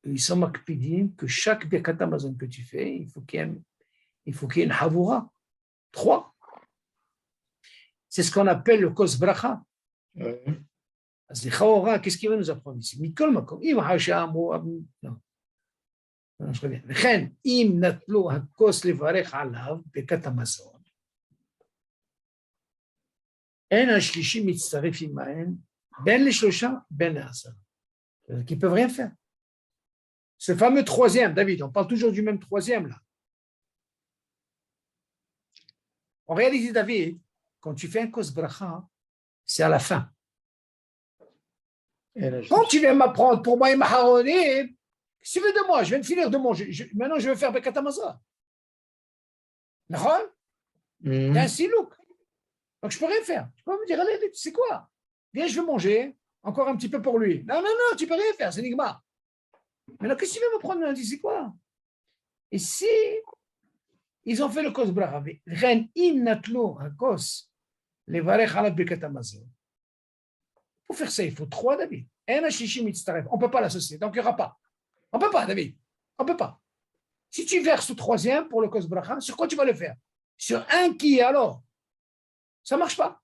ils sont makpidim que chaque Birkat Amazon que tu fais, il faut qu'il y ait une Havura. 3. C'est ce qu'on appelle le kos bracha. אז לכאורה, qu'est-ce qu'il va nous apprendre ici? מכל מקום, אם השעה אמרו, לא. וכן, אם נטלו הכוס לברך עליו ברכת המזון, אין השלישי מצטרף עמהם, בין ל3 בין ל10. Qui ne peuvent rien faire. Ce fameux 3e, David, on parle toujours du même 3e là. En réalité, David, quand tu fais un kos bracha, c'est à la fin. Quand tu viens m'apprendre pour moi, Maharonim, qu'est-ce que tu veux de moi? Je viens de finir de manger. Maintenant, je vais faire Bekat Amazon. Il y a un silouk. Donc, je ne peux rien faire. Tu peux me dire, allez, tu sais quoi? Viens, je veux manger. Encore un petit peu pour lui. Non, non, non, tu ne peux rien faire. C'est Nigma. Mais là, qu'est-ce que tu veux me prendre lundi? C'est quoi? Et si ils ont fait le kos bracha, ren im natlo hakos levarech alav birkat hamazon. Pour faire ça, il faut 3, David. On ne peut pas l'associer. Donc, il n'y aura pas. On ne peut pas, David. On ne peut pas. Si tu verses le 3e pour le kos bracha, sur quoi tu vas le faire? Sur un qui, alors? Ça ne marche pas.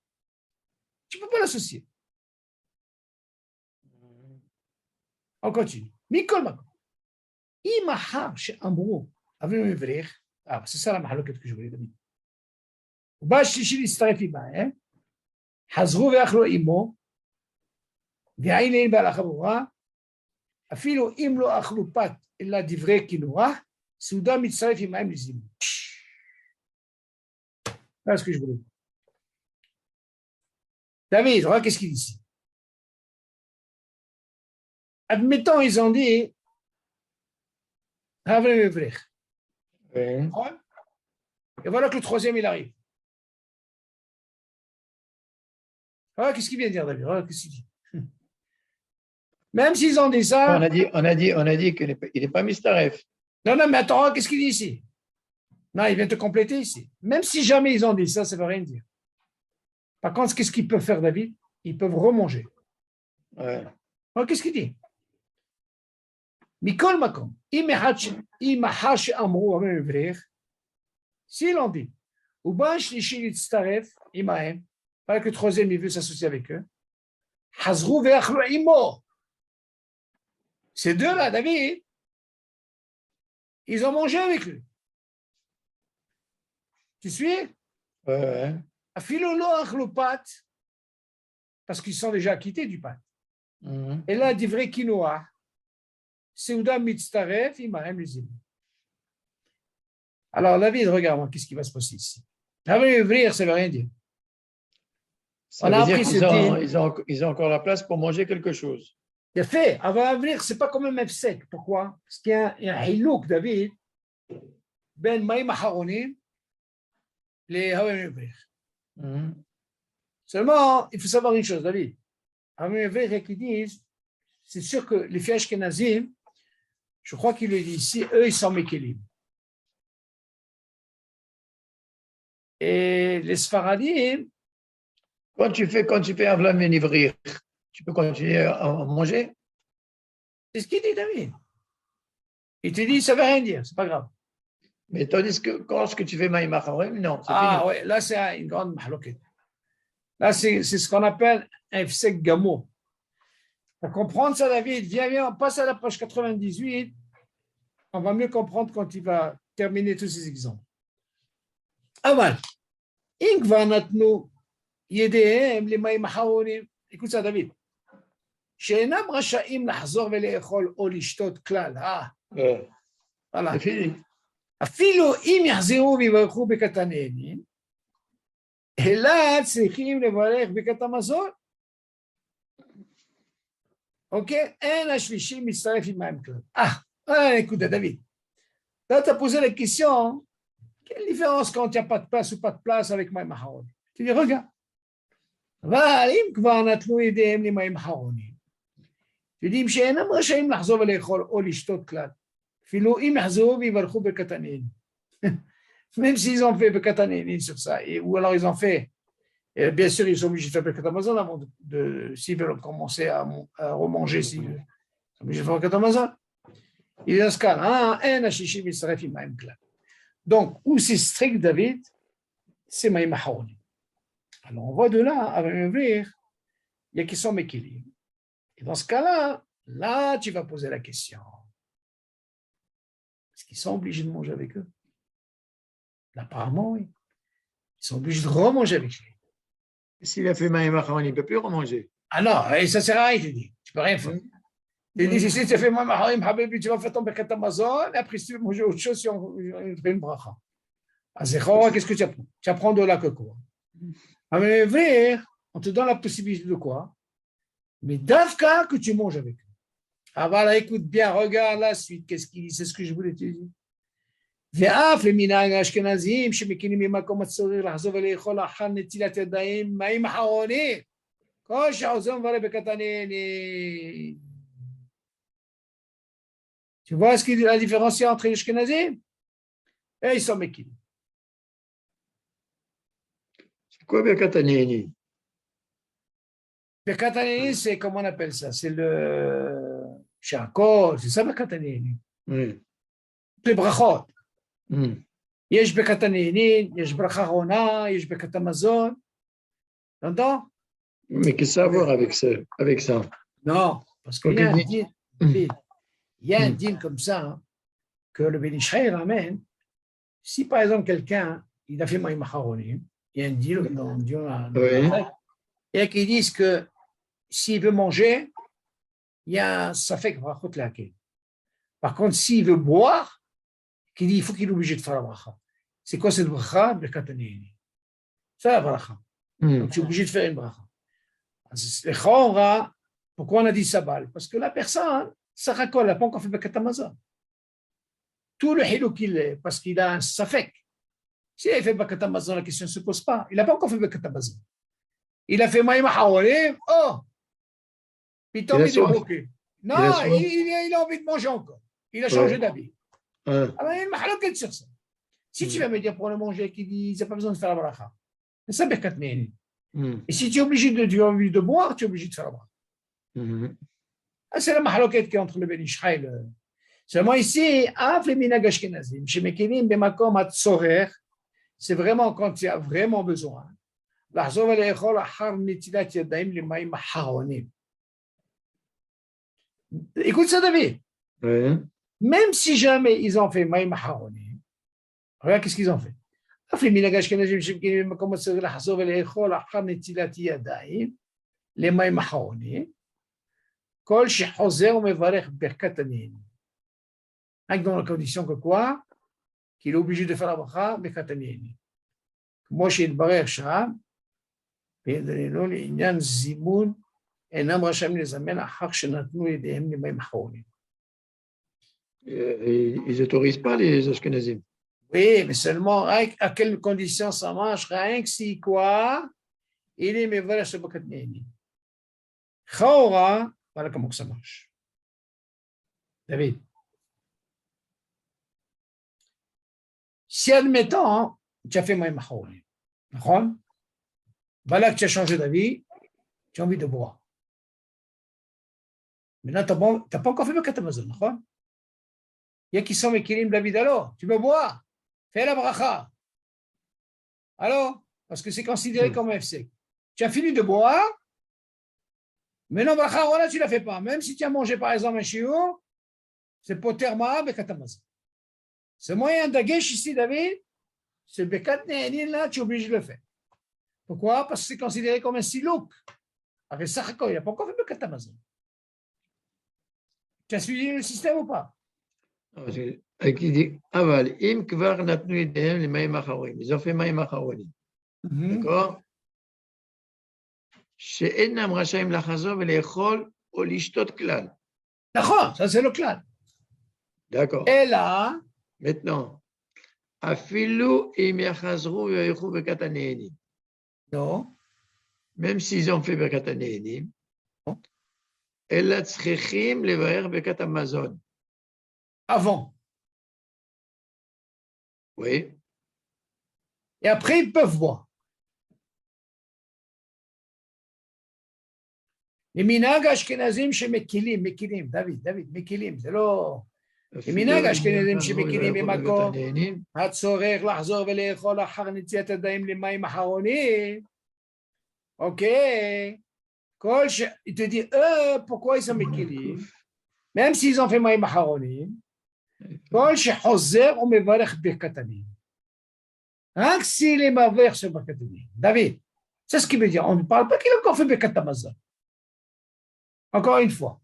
Tu ne peux pas l'associer. On continue. Mikol makom. Imahar she'amru avinu ivrich. Ah, c'est ça la mahaloket que je voulais dire. ובא השלישי להצטרף עמהם, חזרו ואכלו עמו, והעין אין בהלכה ברורה, אפילו אם לא אכלו פת אלא דברי קינוח, סעודה מצטרף עמהם לזימון. Voilà ce que je voulais dire. David, regarde qu'est-ce qu'il dit ici. Admettons, ils ont dit, et voilà que le 3e, il arrive. Voilà qu'est-ce qu'il vient de dire, David. Voilà qu'est-ce qu'il dit. Même s'ils ont dit ça. On a dit qu'il n'est pas mistaref. Non, non, mais attends, qu'est-ce qu'il dit ici? Non, il vient te compléter ici. Même si jamais ils ont dit ça, ça ne veut rien dire. Par contre, qu'est-ce qu'ils peuvent faire, David? Ils peuvent remanger. Ouais. Alors, qu'est-ce qu'il dit? Mikol makom. Imahach amrou amem evrech. S'ils ont dit, ou ban shlishi litztaref imahem, pas que le 3e il veut s'associer avec eux. Hazrou ve'achlu imo. Ces deux-là, David, ils ont mangé avec lui. Tu suis? Ouais. Afilo lo achlu pat, parce qu'ils sont déjà acquittés du pat. Et là, divrei quinoa, seuda mitztaref imahem lizim. Alors, David, regarde, qu'est-ce qui va se passer ici? Avant d'ouvrir, ça ne veut rien dire. Ça veut dire qu'ils ont encore la place pour manger quelque chose. Il a fait, avant d'ouvrir, ce n'est pas comme un même sec. Pourquoi? Parce qu'il y a un hilouk, David, ben maïm haronim, les avant d'ouvrir. Seulement, il faut savoir une chose, David. Avant d'ouvrir, ils disent, c'est sûr que les filles ashkenazim, je crois qu'il le dit ici, eux, ils sont mékélim. Et les Sfaradim. Quand tu fais Avlam Menivrir, tu peux continuer à manger? C'est ce qu'il dit, David. Il te dit, ça ne veut rien dire, c'est pas grave. Mais tandis que quand tu fais Maïm Hachorim, non, c'est fini. Ah oui, là c'est une grande mahloket. Là c'est ce qu'on appelle un fsek gamo. Pour comprendre ça, David, viens, on passe à la page 98. On va mieux comprendre quand il va terminer tous ces exemples. Aval. Écoute ça, David. שאינם רשאים לחזור ולאכול או לשתות כלל. C'est fini. אפילו אם יחזרו ויברכו ברכת הנהנים, אלא צריכים לברך ברכת המזון. אוקיי? אין השלישי מצטרף עם מים כלל. écoute, David. Là, tu as posé la question. Quelle différence quand il n'y a pas de place ou pas de place avec Maïm Haronim? Tu dis, regarde. Tu dis, שאינם רשאים לחזור ולאכול או לשתות כלל. אפילו אם יחזרו ויברכו ברכת הנהנים. Même s'ils ont fait ברכת הנהנים sur ça, ou alors ils ont fait, et bien sûr, ils sont obligés de faire ברכת המזון avant s'ils veulent commencer à remanger, s'ils sont obligés de faire ברכת המזון. Et dans ce cas-là, אין השישי מצטרף עם מים כלל. Donc, où c'est strict, David, c'est Maïm Haronim. Alors, on voit de là, à ouvrir, il y a qui sont Mekilim. Et dans ce cas-là, là, tu vas poser la question. Est-ce qu'ils sont obligés de manger avec eux? Là, apparemment, oui. Ils sont obligés de remanger avec lui. S'il a fait Maïm Haronim, il ne peut plus remanger. Ah non, et ça sert à rien, il te dit. Tu ne peux rien faire. Il dit, si tu as fait Maïm Haronim, Habibi, tu vas faire ton Birkat Hamazon, et après, si tu veux manger autre chose, on fait une bracha. Alors, qu'est-ce que tu apprends? Tu apprends de là que quoi? Mais vrai, on te donne la possibilité de quoi? Mais d'Afka que tu manges avec eux. Ah voilà, écoute bien, regarde la suite. Qu'est-ce qu'il dit? C'est ce que je voulais te dire. ואף למנהג האשכנזים שמקימים ממקום הצורך לחזור ולאכול לאחר נטילת ידיים מים אחרונים. כל שעוזר מברך ברכת הנהנים. Tu vois la différence entre les Ashkenazim? Et ils sont méquilés. C'est quoi Birkat Haneni? Birkat Haneni, c'est comment on appelle ça? C'est le Shakol, c'est ça Birkat Haneni. Oui. Les brachot. יש ברכת הנהנין, יש ברכה אחרונה, יש ברכת המזון. t'entends? Mais qu'est-ce que ça a à voir avec ça? Non, parce qu'il y a un din. Il y a un din comme ça, hein, que le Ben Israël ramène. Si par exemple quelqu'un, il a fait Maïm Acharonim, il y a un din et qui disent que s'il veut manger, il y a un safek brachot laquelle. Par contre, s'il veut boire, qui dit il faut qu'il est obligé de faire la bracha. C'est quoi cette bracha? Birkat haneni. C'est la bracha. Donc tu es obligé de faire une bracha. Pourquoi on a dit sabal? Parce que la personne, Sarakol, elle n'a pas encore fait Birkat Hamazon. Tout le hilou qu'il est, parce qu'il a un safek. S'il a fait Birkat Hamazon, la question ne se pose pas. Il n'a pas encore fait Birkat Hamazon. Il a fait Maïm Hawalim, oh! Puis il est bloqué. Non, il a envie de manger encore. Il a changé d'avis. Alors, il y a une mahaloquette sur ça. Si tu vas me dire pour le manger qui dit il n'a pas besoin de faire la bracha, c'est ça Birkat Haneni. Et si tu es obligé de boire, tu es obligé de faire la bracha. C'est la mahaloquette qui est entre le Ben Ishraï. Seulement ici, Af le minhag ashkenazim, chez Mekilim, Bemakom Hatzorer, c'est vraiment quand il y a vraiment besoin. L'achzov alechol achar netilat yadayim limayim haronim. Écoute ça, David. Même si jamais ils ont fait Maïm Haronim, regarde qu'est-ce qu'ils ont fait. Les Minhag Ashkenazim שמקימים במקום הצורך לחזור ולאכול אחר נטילת ידיים למים אחרונים, כל שחוזר ומברך ברכת הנהנים. Avec dans la condition que quoi? Qu'il est obligé de faire la bracha ברכת הנהנים. כמו שהתברר שם, בידינו לעניין זימון, אינם רשאים לזמן אחר שנתנו ידיהם למים אחרונים. Ils n'autorisent pas les Ashkenazim. Oui, mais seulement à quelles conditions ça marche? Rien que si quoi? Il est mévalé sur Birkat Haneni. Chaora, voilà comment ça marche. David. Si admettons, tu as fait Maïm Haronim, d'accord? Voilà que tu as changé d'avis, tu as envie de boire. Maintenant, tu n'as pas encore fait Birkat Hamazon, d'accord? Il y a qui sont Mekilim David, alors, tu veux boire? Fais la bracha. Alors, parce que c'est considéré comme un FC. Tu as fini de boire, mais non, bracha, voilà, tu ne la fais pas. Même si tu as mangé, par exemple, un chiot, c'est poterma Birkat Hamazon. Ce moyen d'agesh ici, David, ce Birkat Haneni, là, tu es obligé de le faire. Pourquoi? Parce que c'est considéré comme un silouk. Avec Sachako, il n'a pas encore fait Birkat Hamazon. Tu as suivi le système ou pas? Qui dit Aval, im kvar natnu yedem les maïm acharonim. Ils ont fait maïm acharonim. D'accord? She'enam rashayim lachazov ve'lechol ou lishtot klal. D'accord, ça c'est le klal. D'accord. Et là, maintenant, afilu im yachazru ve'yechu Birkat Haneni. non. Même s'ils ont fait Birkat Haneni, ela tzrichim levarer Birkat Hamazon. Avant. Oui. Et après, ils peuvent boire. Les minhag ashkenazim chez Mekilim, David, Mekilim, c'est là. Les minhag ashkenazim chez Mekilim, Bemakom, Hatzorer, לחזור ולאכול אחר נטילת ידיים למים אחרונים. Ok. Il te dit, pourquoi ils sont Mekilim? Même s'ils ont fait מים אחרונים, כל שחוזר ומברך ברכת הנהנים. רק s'il est מברך sur ברכת הנהנים. David, c'est ce qu'il veut dire. On ne parle pas qu'il a encore fait ברכת המזון. Encore une fois,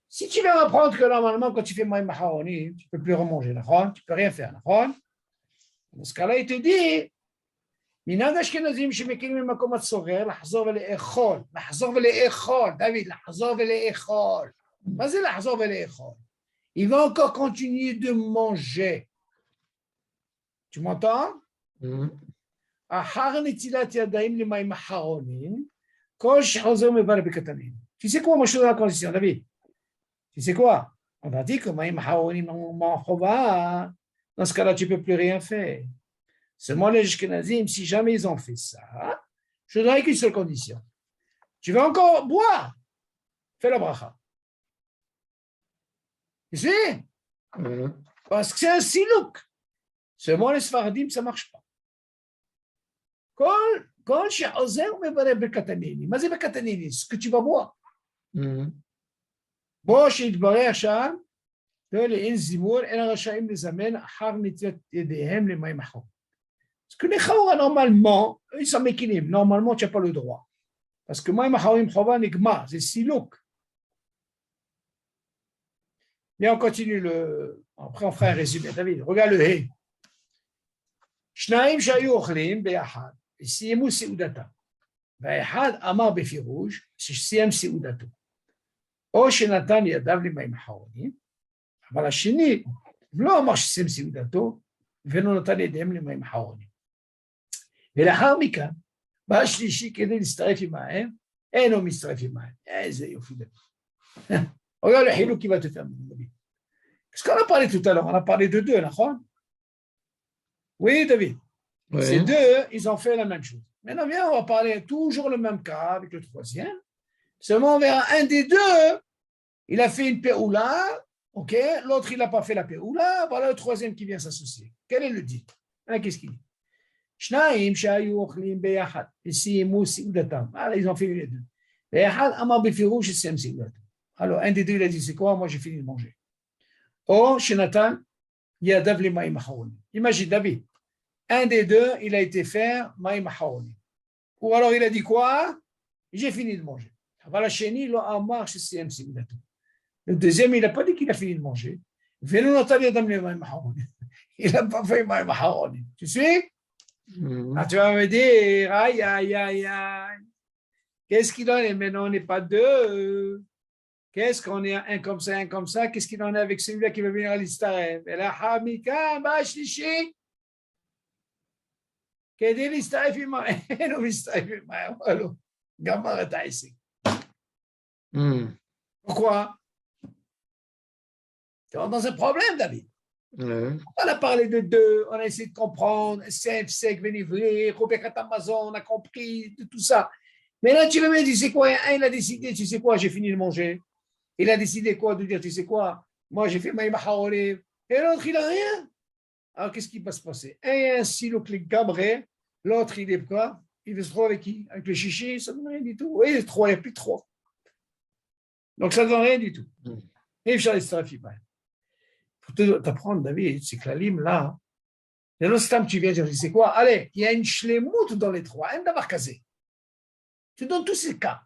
si tu veux apprendre que normalement, quand tu fais מים אחרונים, tu ne peux plus remanger, נכון? Tu ne peux rien faire, נכון? Dans ce cas-là, il te dit, מנהג אשכנזים שמקימים ממקום הצורר, לחזור ולאכול. David, לחזור ולאכול. מה זה לחזור ולאכול? Il va encore continuer de manger. Tu m'entends? Mhm. Tu sais quoi, moi je suis dans la condition, David? Tu sais quoi? On a dit que dans ce cas-là, tu ne peux plus rien faire. Seulement les Ashkenazim, si jamais ils ont fait ça, je donnerai qu'une seule condition. Tu veux encore boire? Fais la bracha. Tu sais? Mhm. Parce que c'est un silouk. Seulement les Sfaradim, ça ne marche pas. Quand chez Ozer, on va Bekatanini. Mais c'est Bekatanini, ce que tu vas boire. Mhm. בו שיתברר שם, לאין זימור, אין הרשאים לזמן אחר נטילת ידיהם למים החום. Parce que les Chaoura, normalement, ils sont méquinés. Normalement, tu n'as pas le droit. Parce que Maïm Haorim Chova Nigma, c'est Silouk. Mais on continue le. Après, on fera un résumé. David, regarde le He. Shnaim Shayu Ochlim Be'ahad. Siyemu Seudata. Ve'ahad Amar Befirouj, Siyem Seudato. או שנתן ידיו למים אחרונים, אבל השני לא אמר שסיים סעודתו, ולא נתן ידיהם למים אחרונים. ולאחר מכן, בא השלישי כדי להצטרף עמהם, אינו מצטרף עמהם. איזה יופי דבר. regarde le חילוק qui va te faire David. Parce qu'on a parlé tout à l'heure, on a parlé de deux, נכון? Oui, David. Ouais. Ces deux, ils ont fait la même chose. Maintenant, viens, on va parler toujours le même cas avec le troisième. Seulement, on verra un des deux. Il a fait une péoula, ok, l'autre il n'a pas fait la péoula, voilà le troisième qui vient s'associer. Quel est le dit? Hein, qu'est-ce qu'il dit? Shnaim shayu ochlim beyachad, siyemu seudatam. Alors ils ont fait les deux. Beyachad amar befirouch siyem seudatam. Alors un des deux il a dit c'est quoi? Moi j'ai fini de manger. Oh shenatan yadav le maïm haouni. Imagine David, un des deux il a été faire maïm haouni. Ou alors il a dit quoi? J'ai fini de manger. Voilà sheni lo amar siyem seudatam. Le deuxième, il n'a pas dit qu'il a fini de manger. Il n'a pas fait Maïm Harouni. Tu sais? Mhm. Ah, tu vas me dire, aïe, aïe, aïe, aïe. Qu'est-ce qu'il en est? Maintenant, on n'est pas deux. Qu'est-ce qu'on est un comme ça, un comme ça? Qu'est-ce qu'il en est avec celui-là qui va venir à l'Istaref? Et là, Hamika, Bashlishi. Qu'est-ce l'Istaref? Il m'a l'Istaref. Alors, Gamma est ici. Mhm. Pourquoi? Tu es dans un problème, David. Ouais. On a parlé de deux, on a essayé de comprendre, Sek, Vénivré, Robert Amazon, on a compris de tout ça. Mais là, tu veux me dire, tu sais quoi, un, il a décidé, tu sais quoi, j'ai fini de manger. Il a décidé quoi, de dire, tu sais quoi, moi j'ai fait ma Haolim. Et l'autre, il n'a rien. Alors, qu'est-ce qui va se passer? Un, il y a un silo clic gabré, l'autre, il est quoi? Il se trouve avec qui? Avec le chichi, ça ne donne rien du tout. Oui, trois, il n'y a plus de trois. Donc, ça ne donne rien du tout. Et je suis allé pour t'apprendre, David, c'est que la lime là, et non, tu viens dire, c'est quoi? Allez, il y a une shlemout dans les trois, un d'avoir casé. Tu donnes tous ces cas.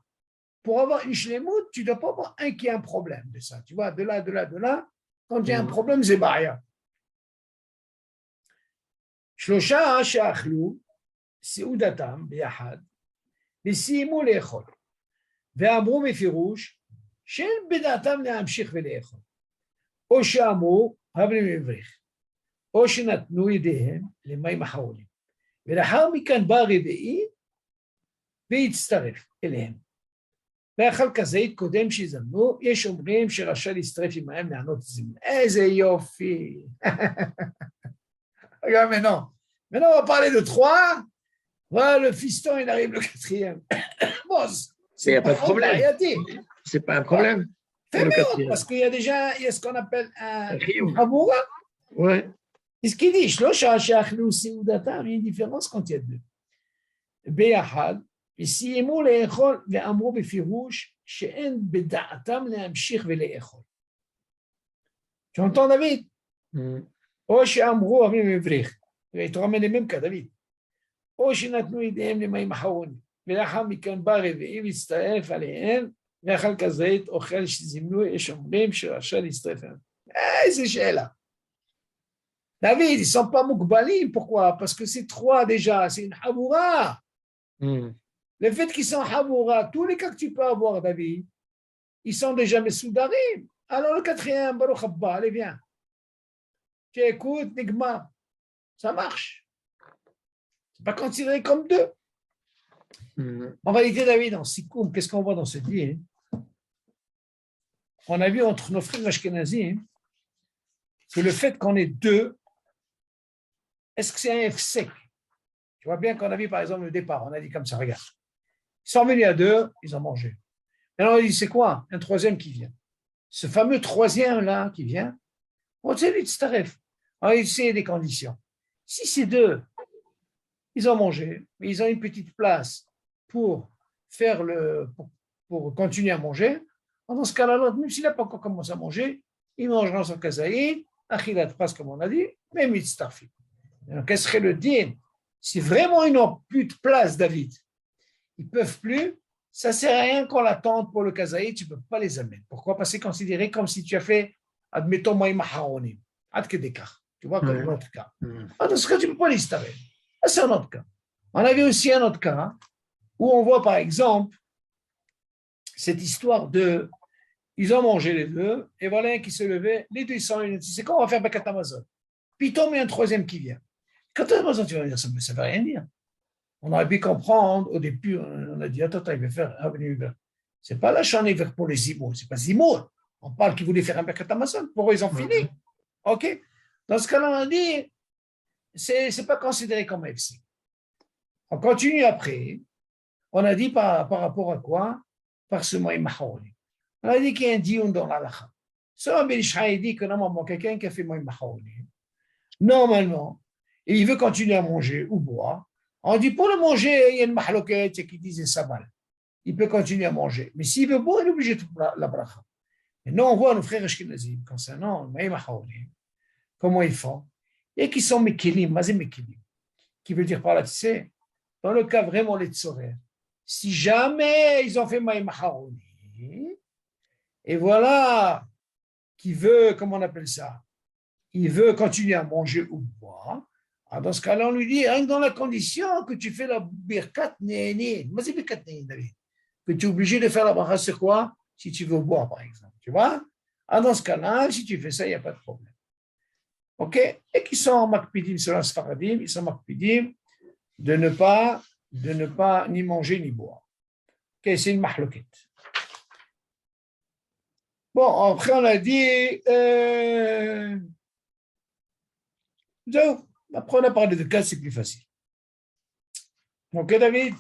Pour avoir une shlemout, tu ne dois pas avoir un qui a un problème de ça. Tu vois, de là, de là, de là. Quand il y a un problème, c'est barrière. Shlosha she'achlu, seudatam, bi'ahad, וסיימו לאכול. ואמרו בפירוש, שאין בדעתם להמשיך ולאכול. או שאמרו, הבלי מבריך. או שנתנו ידיהם למים אחרונים. ולאחר מכאן בא רביעי והצטרף אליהם. ואכל כזית קודם שיזמנו, יש אומרים שרשאי להצטרף עמהם לענות זימון. איזה יופי. Regarde maintenant. Maintenant, on va parler de trois. Voilà, le fiston, il arrive le quatrième. Bon, Il n'y a pas de problème. C'est pas un problème. Fais mieux, parce qu'il y a déjà il y a ce qu'on appelle un hamoura. Ouais. Et ce qu'il dit, Shlosha she'achlu seudatam, il y a une différence quand il y a deux. ביחד, וסיימו לאכול ואמרו בפירוש שאין בדעתם להמשיך ולאכול. Tu entends, David? או שאמרו, אבינו מבריך, tu ramènes les mêmes cas, David. או שנתנו ידיהם למים אחרונים, ולאחר מכאן בא רביעי והצטרף עליהם, ואכל כזית אוכל שזימנו, יש אומרים שרשאי להצטרף אליהם. איזה שאלה. David, ils ne sont pas moukbalim. Pourquoi? Parce que c'est trois déjà, c'est une hamoura. Le fait qu'ils sont hamoura, tous les cas que tu peux avoir, David, ils sont déjà mesoudarim. Alors le quatrième, Baruch Abba, allez, viens. Tu écoutes, Nigma. Ça marche. Ce n'est pas considéré comme deux. En réalité, David, en Sikoum, qu'est-ce qu'on voit dans cette vie? On a vu entre nos frères ashkénazim que le fait qu'on ait deux, est-ce que c'est un F sec? Tu vois bien qu'on a vu, par exemple, le départ. On a dit comme ça, regarde. Ils sont venus à deux, ils ont mangé. Alors, on a dit, c'est quoi? Un troisième qui vient. Ce fameux troisième-là qui vient, on sait lui de Staref. On a essayé des conditions. Si ces deux, ils ont mangé, mais ils ont une petite place pour faire pour continuer à manger, dans ce cas-là, l'autre, même s'il n'a pas encore commencé à manger, il mangera son kazaïd, achilat pras, comme on a dit, mais mitztarfi. Donc, quel serait le din? Si vraiment ils n'ont plus de place, David, ils ne peuvent plus, ça ne sert à rien qu'on l'attende pour le kazaïd, tu ne peux pas les amener. Pourquoi? Parce que c'est considéré comme si tu as fait, admettons, maïm haronim, adke dekar. Tu vois, comme un autre cas. Dans ce cas, tu ne peux pas les starer. C'est un autre cas. On avait aussi un autre cas où on voit, par exemple, cette histoire de ils ont mangé les deux, et voilà un qui se levait, les deux ils sont unis. C'est quoi, on va faire Bakat Amazon. Puis il tombe, il y a un troisième qui vient. Quand Amazon, tu vas dire, ça ne veut rien dire. On aurait pu comprendre, au début, on a dit, attends, il va faire Avenue Hubert. Ce n'est pas la chaîne Hubert pour les Zimour, ce n'est pas Zimour. On parle qu'ils voulaient faire un Bakat Amazon. Pour eux, ils ont fini. OK? Dans ce cas-là, on a dit, ce n'est pas considéré comme FC. On continue après. On a dit par rapport à quoi? Par ce moyen Mahaoli. On a dit qu'il y a un dion dans l'Alacha. Selon Ben Ishraï, il dit que normalement, quelqu'un qui a fait moyen Mahaoli, normalement, et il veut continuer à manger ou boire, on dit pour le manger, il y a une mahloquette qui disait sabal. Il peut continuer à manger. Mais s'il veut boire, il est obligé de la bracha. Et nous, on voit nos frères ashkénazim concernant le moyen Mahaoli, comment ils font, et qui sont mekilim, mazé mekilim, qui veut dire par là, tu sais, dans le cas vraiment les tsorères, si jamais ils ont fait maïm harouni, et voilà, qui veut, comment on appelle ça, il veut continuer à manger ou boire, alors dans ce cas-là, on lui dit, rien que dans la condition que tu fais la birkat néni, vas-y birkat néni, David, que tu es obligé de faire la bracha, c'est quoi? Si tu veux boire, par exemple, tu vois? Alors dans ce cas-là, si tu fais ça, il n'y a pas de problème. OK? Et qui sont makpidim, selon le Sfaradim, ils sont makpidim de ne pas ni manger ni boire. OK, c'est une mahloquette. Bon, après on a dit, après on a parlé de cas, c'est plus facile. OK, David?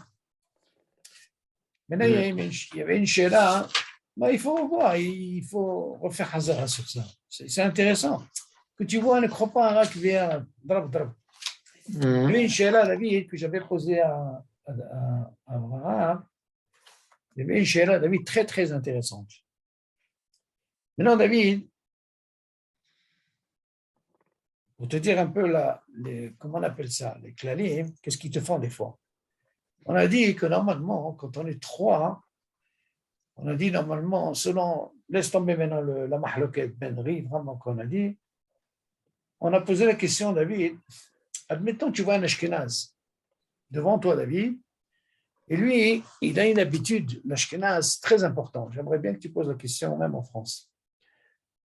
Maintenant, il y avait une chéra, il faut voir, il faut refaire hazara sur ça. C'est intéressant. Que tu vois, ne crois pas un rat qui vient, drap. Il y avait une chéra, David, que j'avais posée à Abraham. Il y avait une chéra, David, très, très intéressante. Maintenant, David, pour te dire un peu comment on appelle ça, les clalim, qu'est-ce qu'ils te font des fois? On a dit que normalement, quand on est trois, on a dit normalement, selon, laisse tomber maintenant la mahloket benri, vraiment qu'on a dit, on a posé la question, David, admettons que tu vois un Ashkenaz devant toi, David, et lui, il a une habitude, l'Ashkenaz, très importante. J'aimerais bien que tu poses la question, même en France.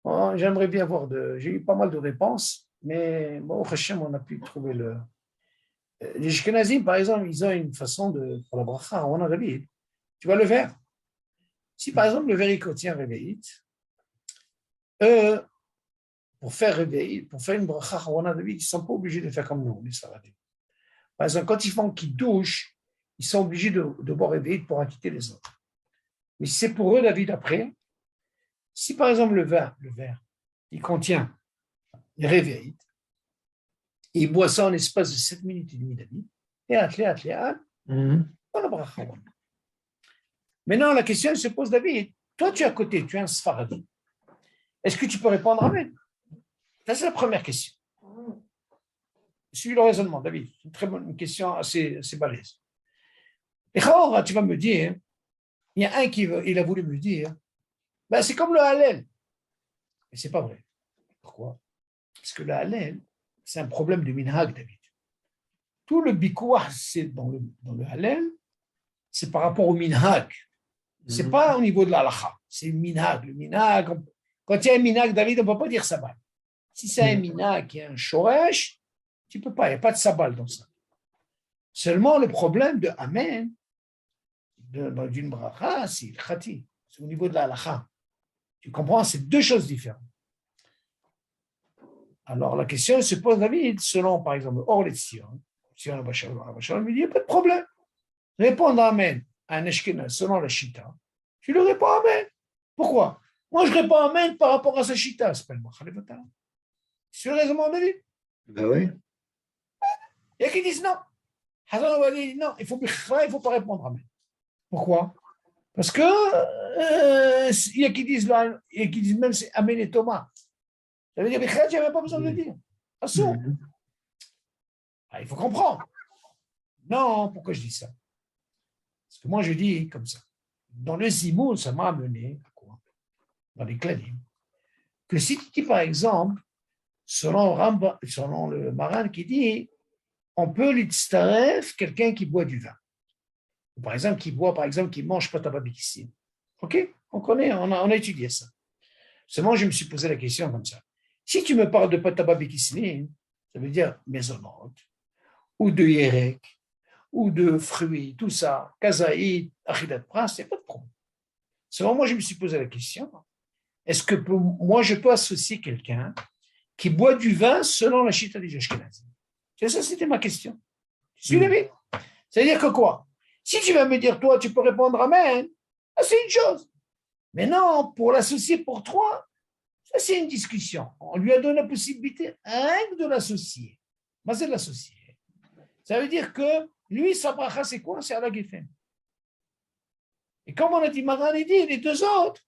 Bon, j'aimerais bien voir j'ai eu pas mal de réponses, mais bon, au Hachem, on a pu trouver les Ashkenazim, par exemple, ils ont une façon pour la bracha, on a David. Tu vois le verre? Si par exemple le verre il contient réveillite, pour faire réveillite, pour faire une bracha, on a David, ils ne sont pas obligés de faire comme nous, les Sfaradim. Par exemple, quand ils font qu'ils douchent, ils sont obligés de boire réveillite pour acquitter les autres. Mais c'est pour eux, David, après, si par exemple le verre, il contient les réveillites, et il boit ça en espace de 7 minutes et demie, David, et on a bracha. Maintenant, la question se pose, David, toi tu es à côté, tu es un Sfaradi. Est-ce que tu peux répondre Amen? Ça, c'est la première question. Suis le raisonnement, David. C'est une très bonne question, assez balèze. Et alors, tu vas me dire, il y a un il a voulu me dire, ben, c'est comme le Hallel. Mais ce n'est pas vrai. Pourquoi? Parce que le Hallel, c'est un problème de minhag, David. Tout le bikouah, c'est dans le Hallel, c'est par rapport au minhag. Ce n'est pas au niveau de l'alacha, c'est le minhag. Le minhag, quand il y a un minhag, David, on ne peut pas dire ça va. Si c'est un minhag qui est un shoresh, Tu ne peux pas, il n'y a pas de sabal dans ça. Seulement, le problème de Amen, d'une bracha, c'est le khati. C'est au niveau de la halakha. Tu comprends? C'est deux choses différentes. Alors, la question se pose, David, selon, par exemple, Or les Sion, Sion Abachalom, lui dit, il n'y a pas de problème. Répondre Amen à un Eshkenaz selon la Shita, tu lui réponds Amen. Pourquoi? Moi, je réponds Amen par rapport à sa Shita. C'est pas le Machal Vatala. C'est le raisonnement de David. Ben oui. Il y a qui disent non. Hazan Obadi dit non, il ne faut pas répondre Amen. Pourquoi? Parce que il y a qui disent même c'est Amen et Thomas. Ça veut dire que tu n'as même pas besoin de le dire. Assourd. Il faut comprendre. Non, pourquoi je dis ça? Parce que moi, je dis comme ça. Dans le Zimoun, ça m'a amené à quoi? Dans les Kladim. Que si tu dis, par exemple, selon le Maran qui dit, on peut l'itstaref quelqu'un qui boit du vin. Ou par exemple, qui mange pas tabac bikissim. OK? On connaît, on a étudié ça. Seulement, je me suis posé la question comme ça. Si tu me parles de tabac bikissim, ça veut dire maisonnote, ou de yerek, ou de fruits, tout ça, kazaïd, achidat pras, il n'y a pas de problème. Seulement, moi, je me suis posé la question, est-ce que moi, je peux associer quelqu'un qui boit du vin selon la chita des Ashkenazim? Ça, c'était ma question. Tu suis David? C'est-à-dire que quoi? Si tu vas me dire, toi, tu peux répondre Amen, c'est une chose. Mais non, pour l'associer pour toi, ça, c'est une discussion. On lui a donné la possibilité rien que de l'associer. Mais c'est de l'associer. Ça veut dire que lui, sa bracha, c'est quoi? C'est à la Geffen. Et comme on a dit, Maran, il dit, les deux autres,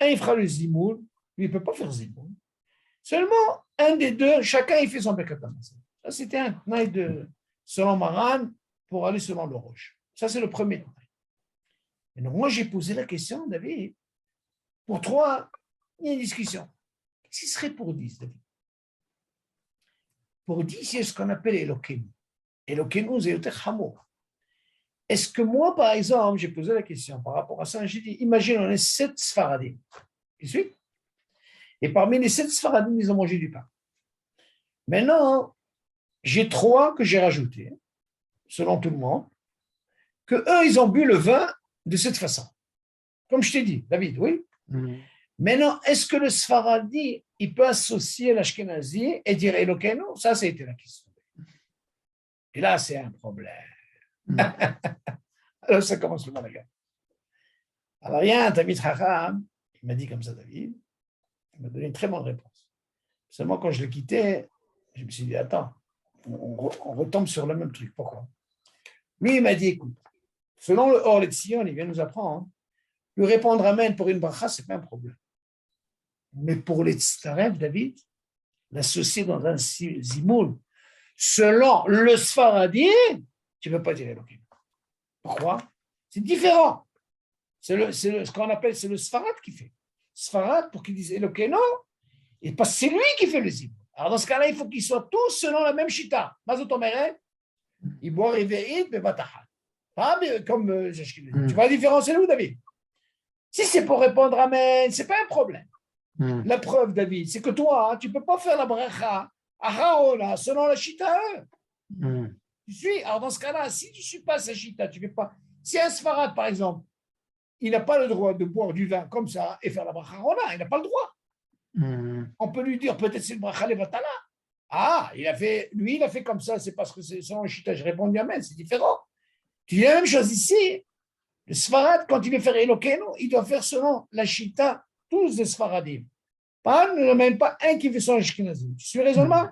un, il fera le zimoul, lui, il ne peut pas faire zimoul. Seulement, un des deux, chacun, il fait son bekatam. Ça, c'était un tnaï selon Maran pour aller selon le roche. Ça, c'est le premier tnaï. Et donc, moi, j'ai posé la question, David, pour toi, il y a une discussion. Qu'est-ce qui serait pour 10, David? Pour 10, c'est ce qu'on appelle Elokeinu. Elokeinu, c'est Yoter Hamour. Est-ce que moi, par exemple, j'ai posé la question par rapport à ça, j'ai dit, imagine, on est 7 Sfaradim. Tu suis? Et parmi les 7 Sfaradim, ils ont mangé du pain. Maintenant, j'ai 3 que j'ai rajoutés, selon tout le monde, que eux, ils ont bu le vin de cette façon. Comme je t'ai dit, David, oui? Maintenant, est-ce que le Sfaradi, il peut associer l'Ashkenazi et dire Elokeinu? Ça, c'était la question. Et là, c'est un problème. Alors, ça commence le malaga. Alors, il y a un Tamid Chacham, il m'a dit comme ça, David, il m'a donné une très bonne réponse. Seulement, quand je le quittais, je me suis dit, attends, on retombe sur le même truc. Pourquoi? Lui, il m'a dit, écoute, selon le Or de Sion, il vient nous apprendre, lui répondre Amen pour une bracha, ce n'est pas un problème. Mais pour les Tzaref, David, l'associer dans un zimoul, selon le Sfaradi, tu ne peux pas dire Elohim. Pourquoi? C'est différent. Ce qu'on appelle, c'est le Sfarad qui fait. Sfarad, pour qu'il dise Elokeinu, et parce que c'est lui qui fait le zimoul. Alors dans ce cas-là, il faut qu'ils soient tous selon la même chita. Mazotomeret, il boit Reve'id, Bebatahat. Pas comme tu vois la différence, c'est où, David? Si c'est pour répondre Amen, ce n'est pas un problème. La preuve, David, c'est que toi, tu ne peux pas faire la bracha à Haola selon la chita. Tu suis? Alors dans ce cas-là, si tu ne suis pas sa chita, tu ne fais pas. Si un Sfarad, par exemple, il n'a pas le droit de boire du vin comme ça et faire la bracha Haola, il n'a pas le droit. On peut lui dire peut-être c'est le bracha levatala. Ah, il a fait comme ça, c'est parce que c'est selon la chita. Je réponds Amen, c'est différent. Tu dis la même chose ici. Le Sfarad, quand il veut faire Elokeinu, il doit faire selon la chita, tous les Sfaradim. Même pas un qui fait son Ashkenazim. Tu suis le raisonnement?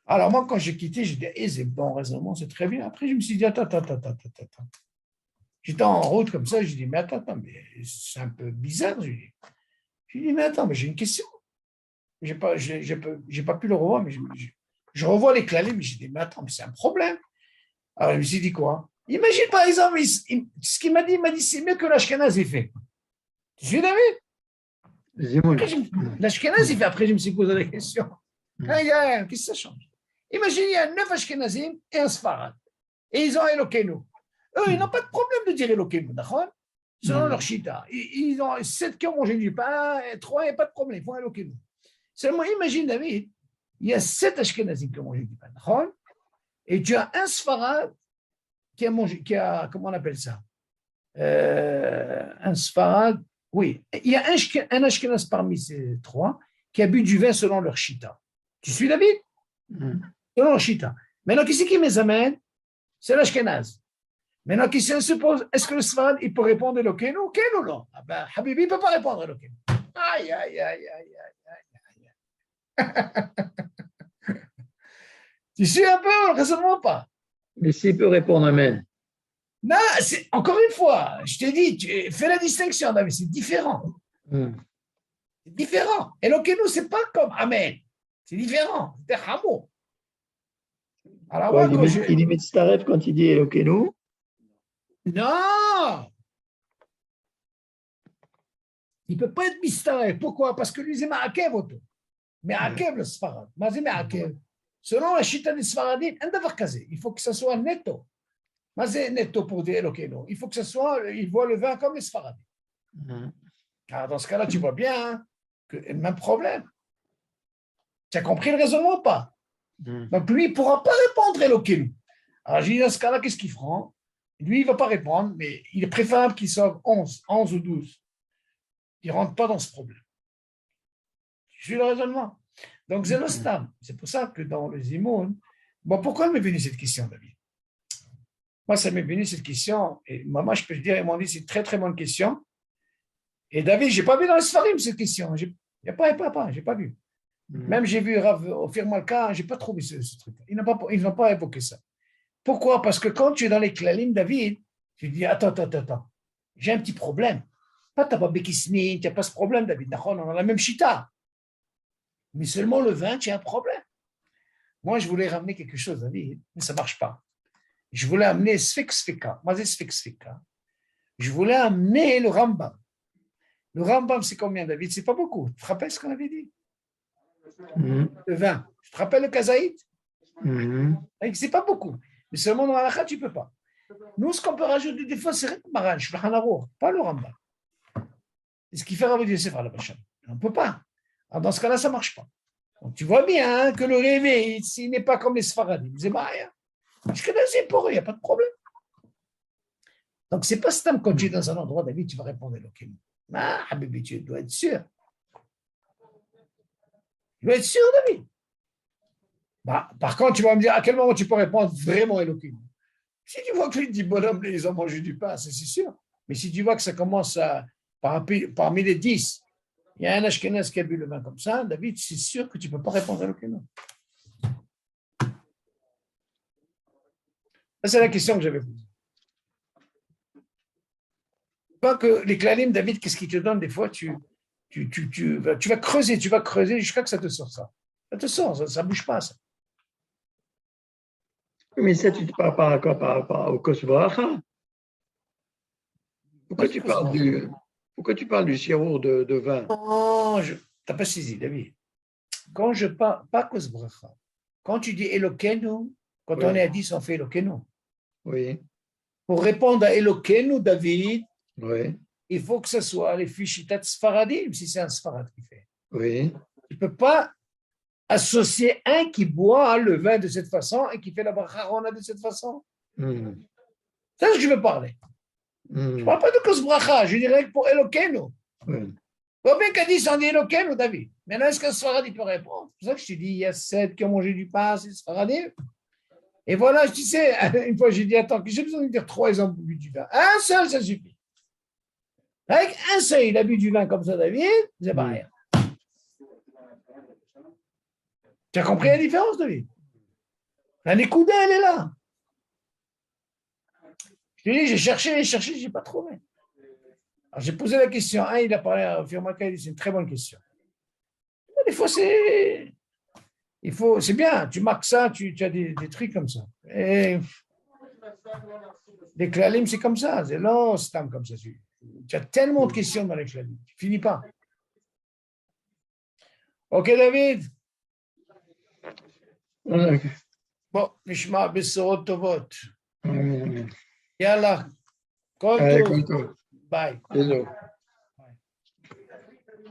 Alors moi, quand j'ai quitté, j'ai dit, c'est bon raisonnement, c'est très bien. Après, je me suis dit, attends. J'étais en route comme ça, j'ai dit, mais attends, mais c'est un peu bizarre. J'ai dit, mais attends, mais j'ai une question. J'ai pas pu le revoir, mais je revois les clalés, mais j'ai dit, mais attends, mais c'est un problème. Alors je me suis dit quoi? Imagine par exemple, ce qu'il m'a dit, c'est mieux que l'Ashkenaz il fait. Tu suis David? L'Ashkenaz il fait, après je me suis posé la question. Qu'est-ce que ça change? Imagine, il y a 9 Ashkenazim et un Sfarad. Et ils ont Elokeinu. Eux, ils n'ont pas de problème de dire Elokeinu, d'accord? Selon leur chita. Ils ont 7 qui ont mangé du pain, 3, il n'y a pas de problème, ils font Elokeinu. Seulement, imagine, David, il y a 7 Ashkenazim qui ont mangé du pain. Et tu as un Sfarad qui a mangé, comment on appelle ça? Un Sfarad, oui. Il y a un Ashkenaz parmi ces 3 qui a bu du vin selon leur Shita. Tu suis, David? Selon leur Shita. Maintenant, qui c'est qui les amène? C'est l'Ashkenaz. Maintenant, qui se suppose, est-ce que le Sfarad, il peut répondre Elokeinu, ou non? Ah ben, Habibi ne peut pas répondre Elokeinu. Aïe, aïe, aïe, aïe, aïe, aïe. Tu suis un peu le raisonnement, pas? Mais s'il peut répondre Amen. Non, encore une fois, je t'ai dit, fais la distinction, David, c'est différent. C'est différent. Elokeinu, ce n'est pas comme Amen. C'est différent. C'est Hamo. Alors, ouais, il est mitzaref quand il dit Elokeinu. Non! Il ne peut pas être mistaref. Pourquoi? Parce que lui, c'est Ma'akev auto. Ma'akev le Sfarad. Mazé Ma'akev. Selon la chita des Sfaradim, il faut que ça soit netto. Mazé netto pour dire Elokeinu. Il faut que ça soit, il voit le vin comme les Sfaradim. Alors, dans ce cas-là, tu vois bien que le même problème. Tu as compris le raisonnement ou pas? Donc, lui, il ne pourra pas répondre Elokeinu. Alors, j'ai dit, dans ce cas-là, qu'est-ce qu'il fera? Lui, il ne va pas répondre, mais il est préférable qu'il sauve 11 ou 12. Il ne rentre pas dans ce problème. Je suis le raisonnement. Donc, c'est le stam. C'est pour ça que dans les Zimoun, bon, pourquoi m'est venue cette question, David? Moi, ça m'est venu cette question, et moi, je peux te dire, ils m'ont dit, c'est une très, très bonne question. Et David, je n'ai pas vu dans le Sfarim cette question. Il n'y a pas, je n'ai pas vu. Même j'ai vu Rav Ophir Malka, je n'ai pas trouvé ce truc. Ils n'ont pas évoqué ça. Pourquoi? Parce que quand tu es dans les Klalim, David, tu dis, attends, j'ai un petit problème. Tu n'as pas Bekisni, tu n'as pas ce problème, David. On a la même chita. Mais seulement le vin, tu as un problème. Moi, je voulais ramener quelque chose, David, mais ça ne marche pas. Je voulais amener Sfek-Sfeka. Moi, c'est Sfek-Sfeka. Je voulais amener le Rambam. Le Rambam, c'est combien, David? C'est pas beaucoup. Tu te rappelles ce qu'on avait dit? Le vin. Tu te rappelles le Kazaït? C'est pas beaucoup. Mais seulement dans la tu ne peux pas. Nous, ce qu'on peut rajouter des fois, c'est Rik Maran, Shulchan Aruch, pas le Rambam. C'est ce qui fait Rabbi Yosef à la Bacham. On ne peut pas. Alors, dans ce cas-là, ça ne marche pas. Donc, tu vois bien que le réveil, s'il n'est pas comme les Sfaradim, c'est rien. C'est pour eux, il n'y a pas de problème. Donc, ce n'est pas Stam quand tu es dans un endroit, David, tu vas répondre Elokeinu. Ah, Habibi, tu dois être sûr. Tu dois être sûr, David. Bah, par contre, tu vas me dire à quel moment tu peux répondre vraiment Elokeinu. Si tu vois que lui dit bonhomme, ils ont mangé du pain, c'est sûr. Mais si tu vois que ça commence parmi les 10, il y a un Ashkenaz qui a bu le vin comme ça, David, c'est sûr que tu ne peux pas répondre Elokeinu. Ça, c'est la question que j'avais posée. Pas que les Klalim, David, qu'est-ce qu'ils te donnent des fois, tu vas creuser jusqu'à que ça te sorte ça. Ça te sort, ça ne bouge pas, ça. Mais ça, tu te parles par rapport au Kosbracha. Pourquoi tu parles du sirop de vin? Non, tu n'as pas saisi, David. Quand je parle, pas Kosbracha, quand tu dis Elokeinu, quand on est à 10, on fait Elokeinu. Oui. Pour répondre à Elokeinu, David, oui. Il faut que ce soit les Fishitat Sfaradim, si c'est un Sfarad qui fait. Oui. Tu ne peux pas associer un qui boit le vin de cette façon et qui fait la bracharona de cette façon. C'est ce que je veux parler. Je ne parle pas de Kosbracha, je dirais que pour Elokeinu. Pas bien qu'à 10, on dit Elokeinu, David. Maintenant, est-ce qu'un Sfarad peut répondre? C'est pour ça que je te dis, il y a 7 qui ont mangé du pain, c'est Sfaradim. Et voilà, tu sais, une fois j'ai dit, attends, j'ai besoin de dire 3, ils ont bu du vin. Un seul, ça suffit. Avec un seul, il a bu du vin comme ça, David, c'est pas rien. Tu as compris la différence, David? La Nékouda, elle est là. Je te dis, j'ai cherché, je n'ai pas trouvé. Alors, j'ai posé la question. Un, il a parlé à Firmaka, il dit, c'est une très bonne question. Des fois, c'est bien, tu marques ça, tu as des trucs comme ça. Et les Klalim, c'est comme ça, c'est long, c'est comme ça. Tu as tellement de questions dans les Klalim, tu ne finis pas. Ok, David? Bon, Nishma Bessorot Tovot. Yallah. Kol Tov. Bye.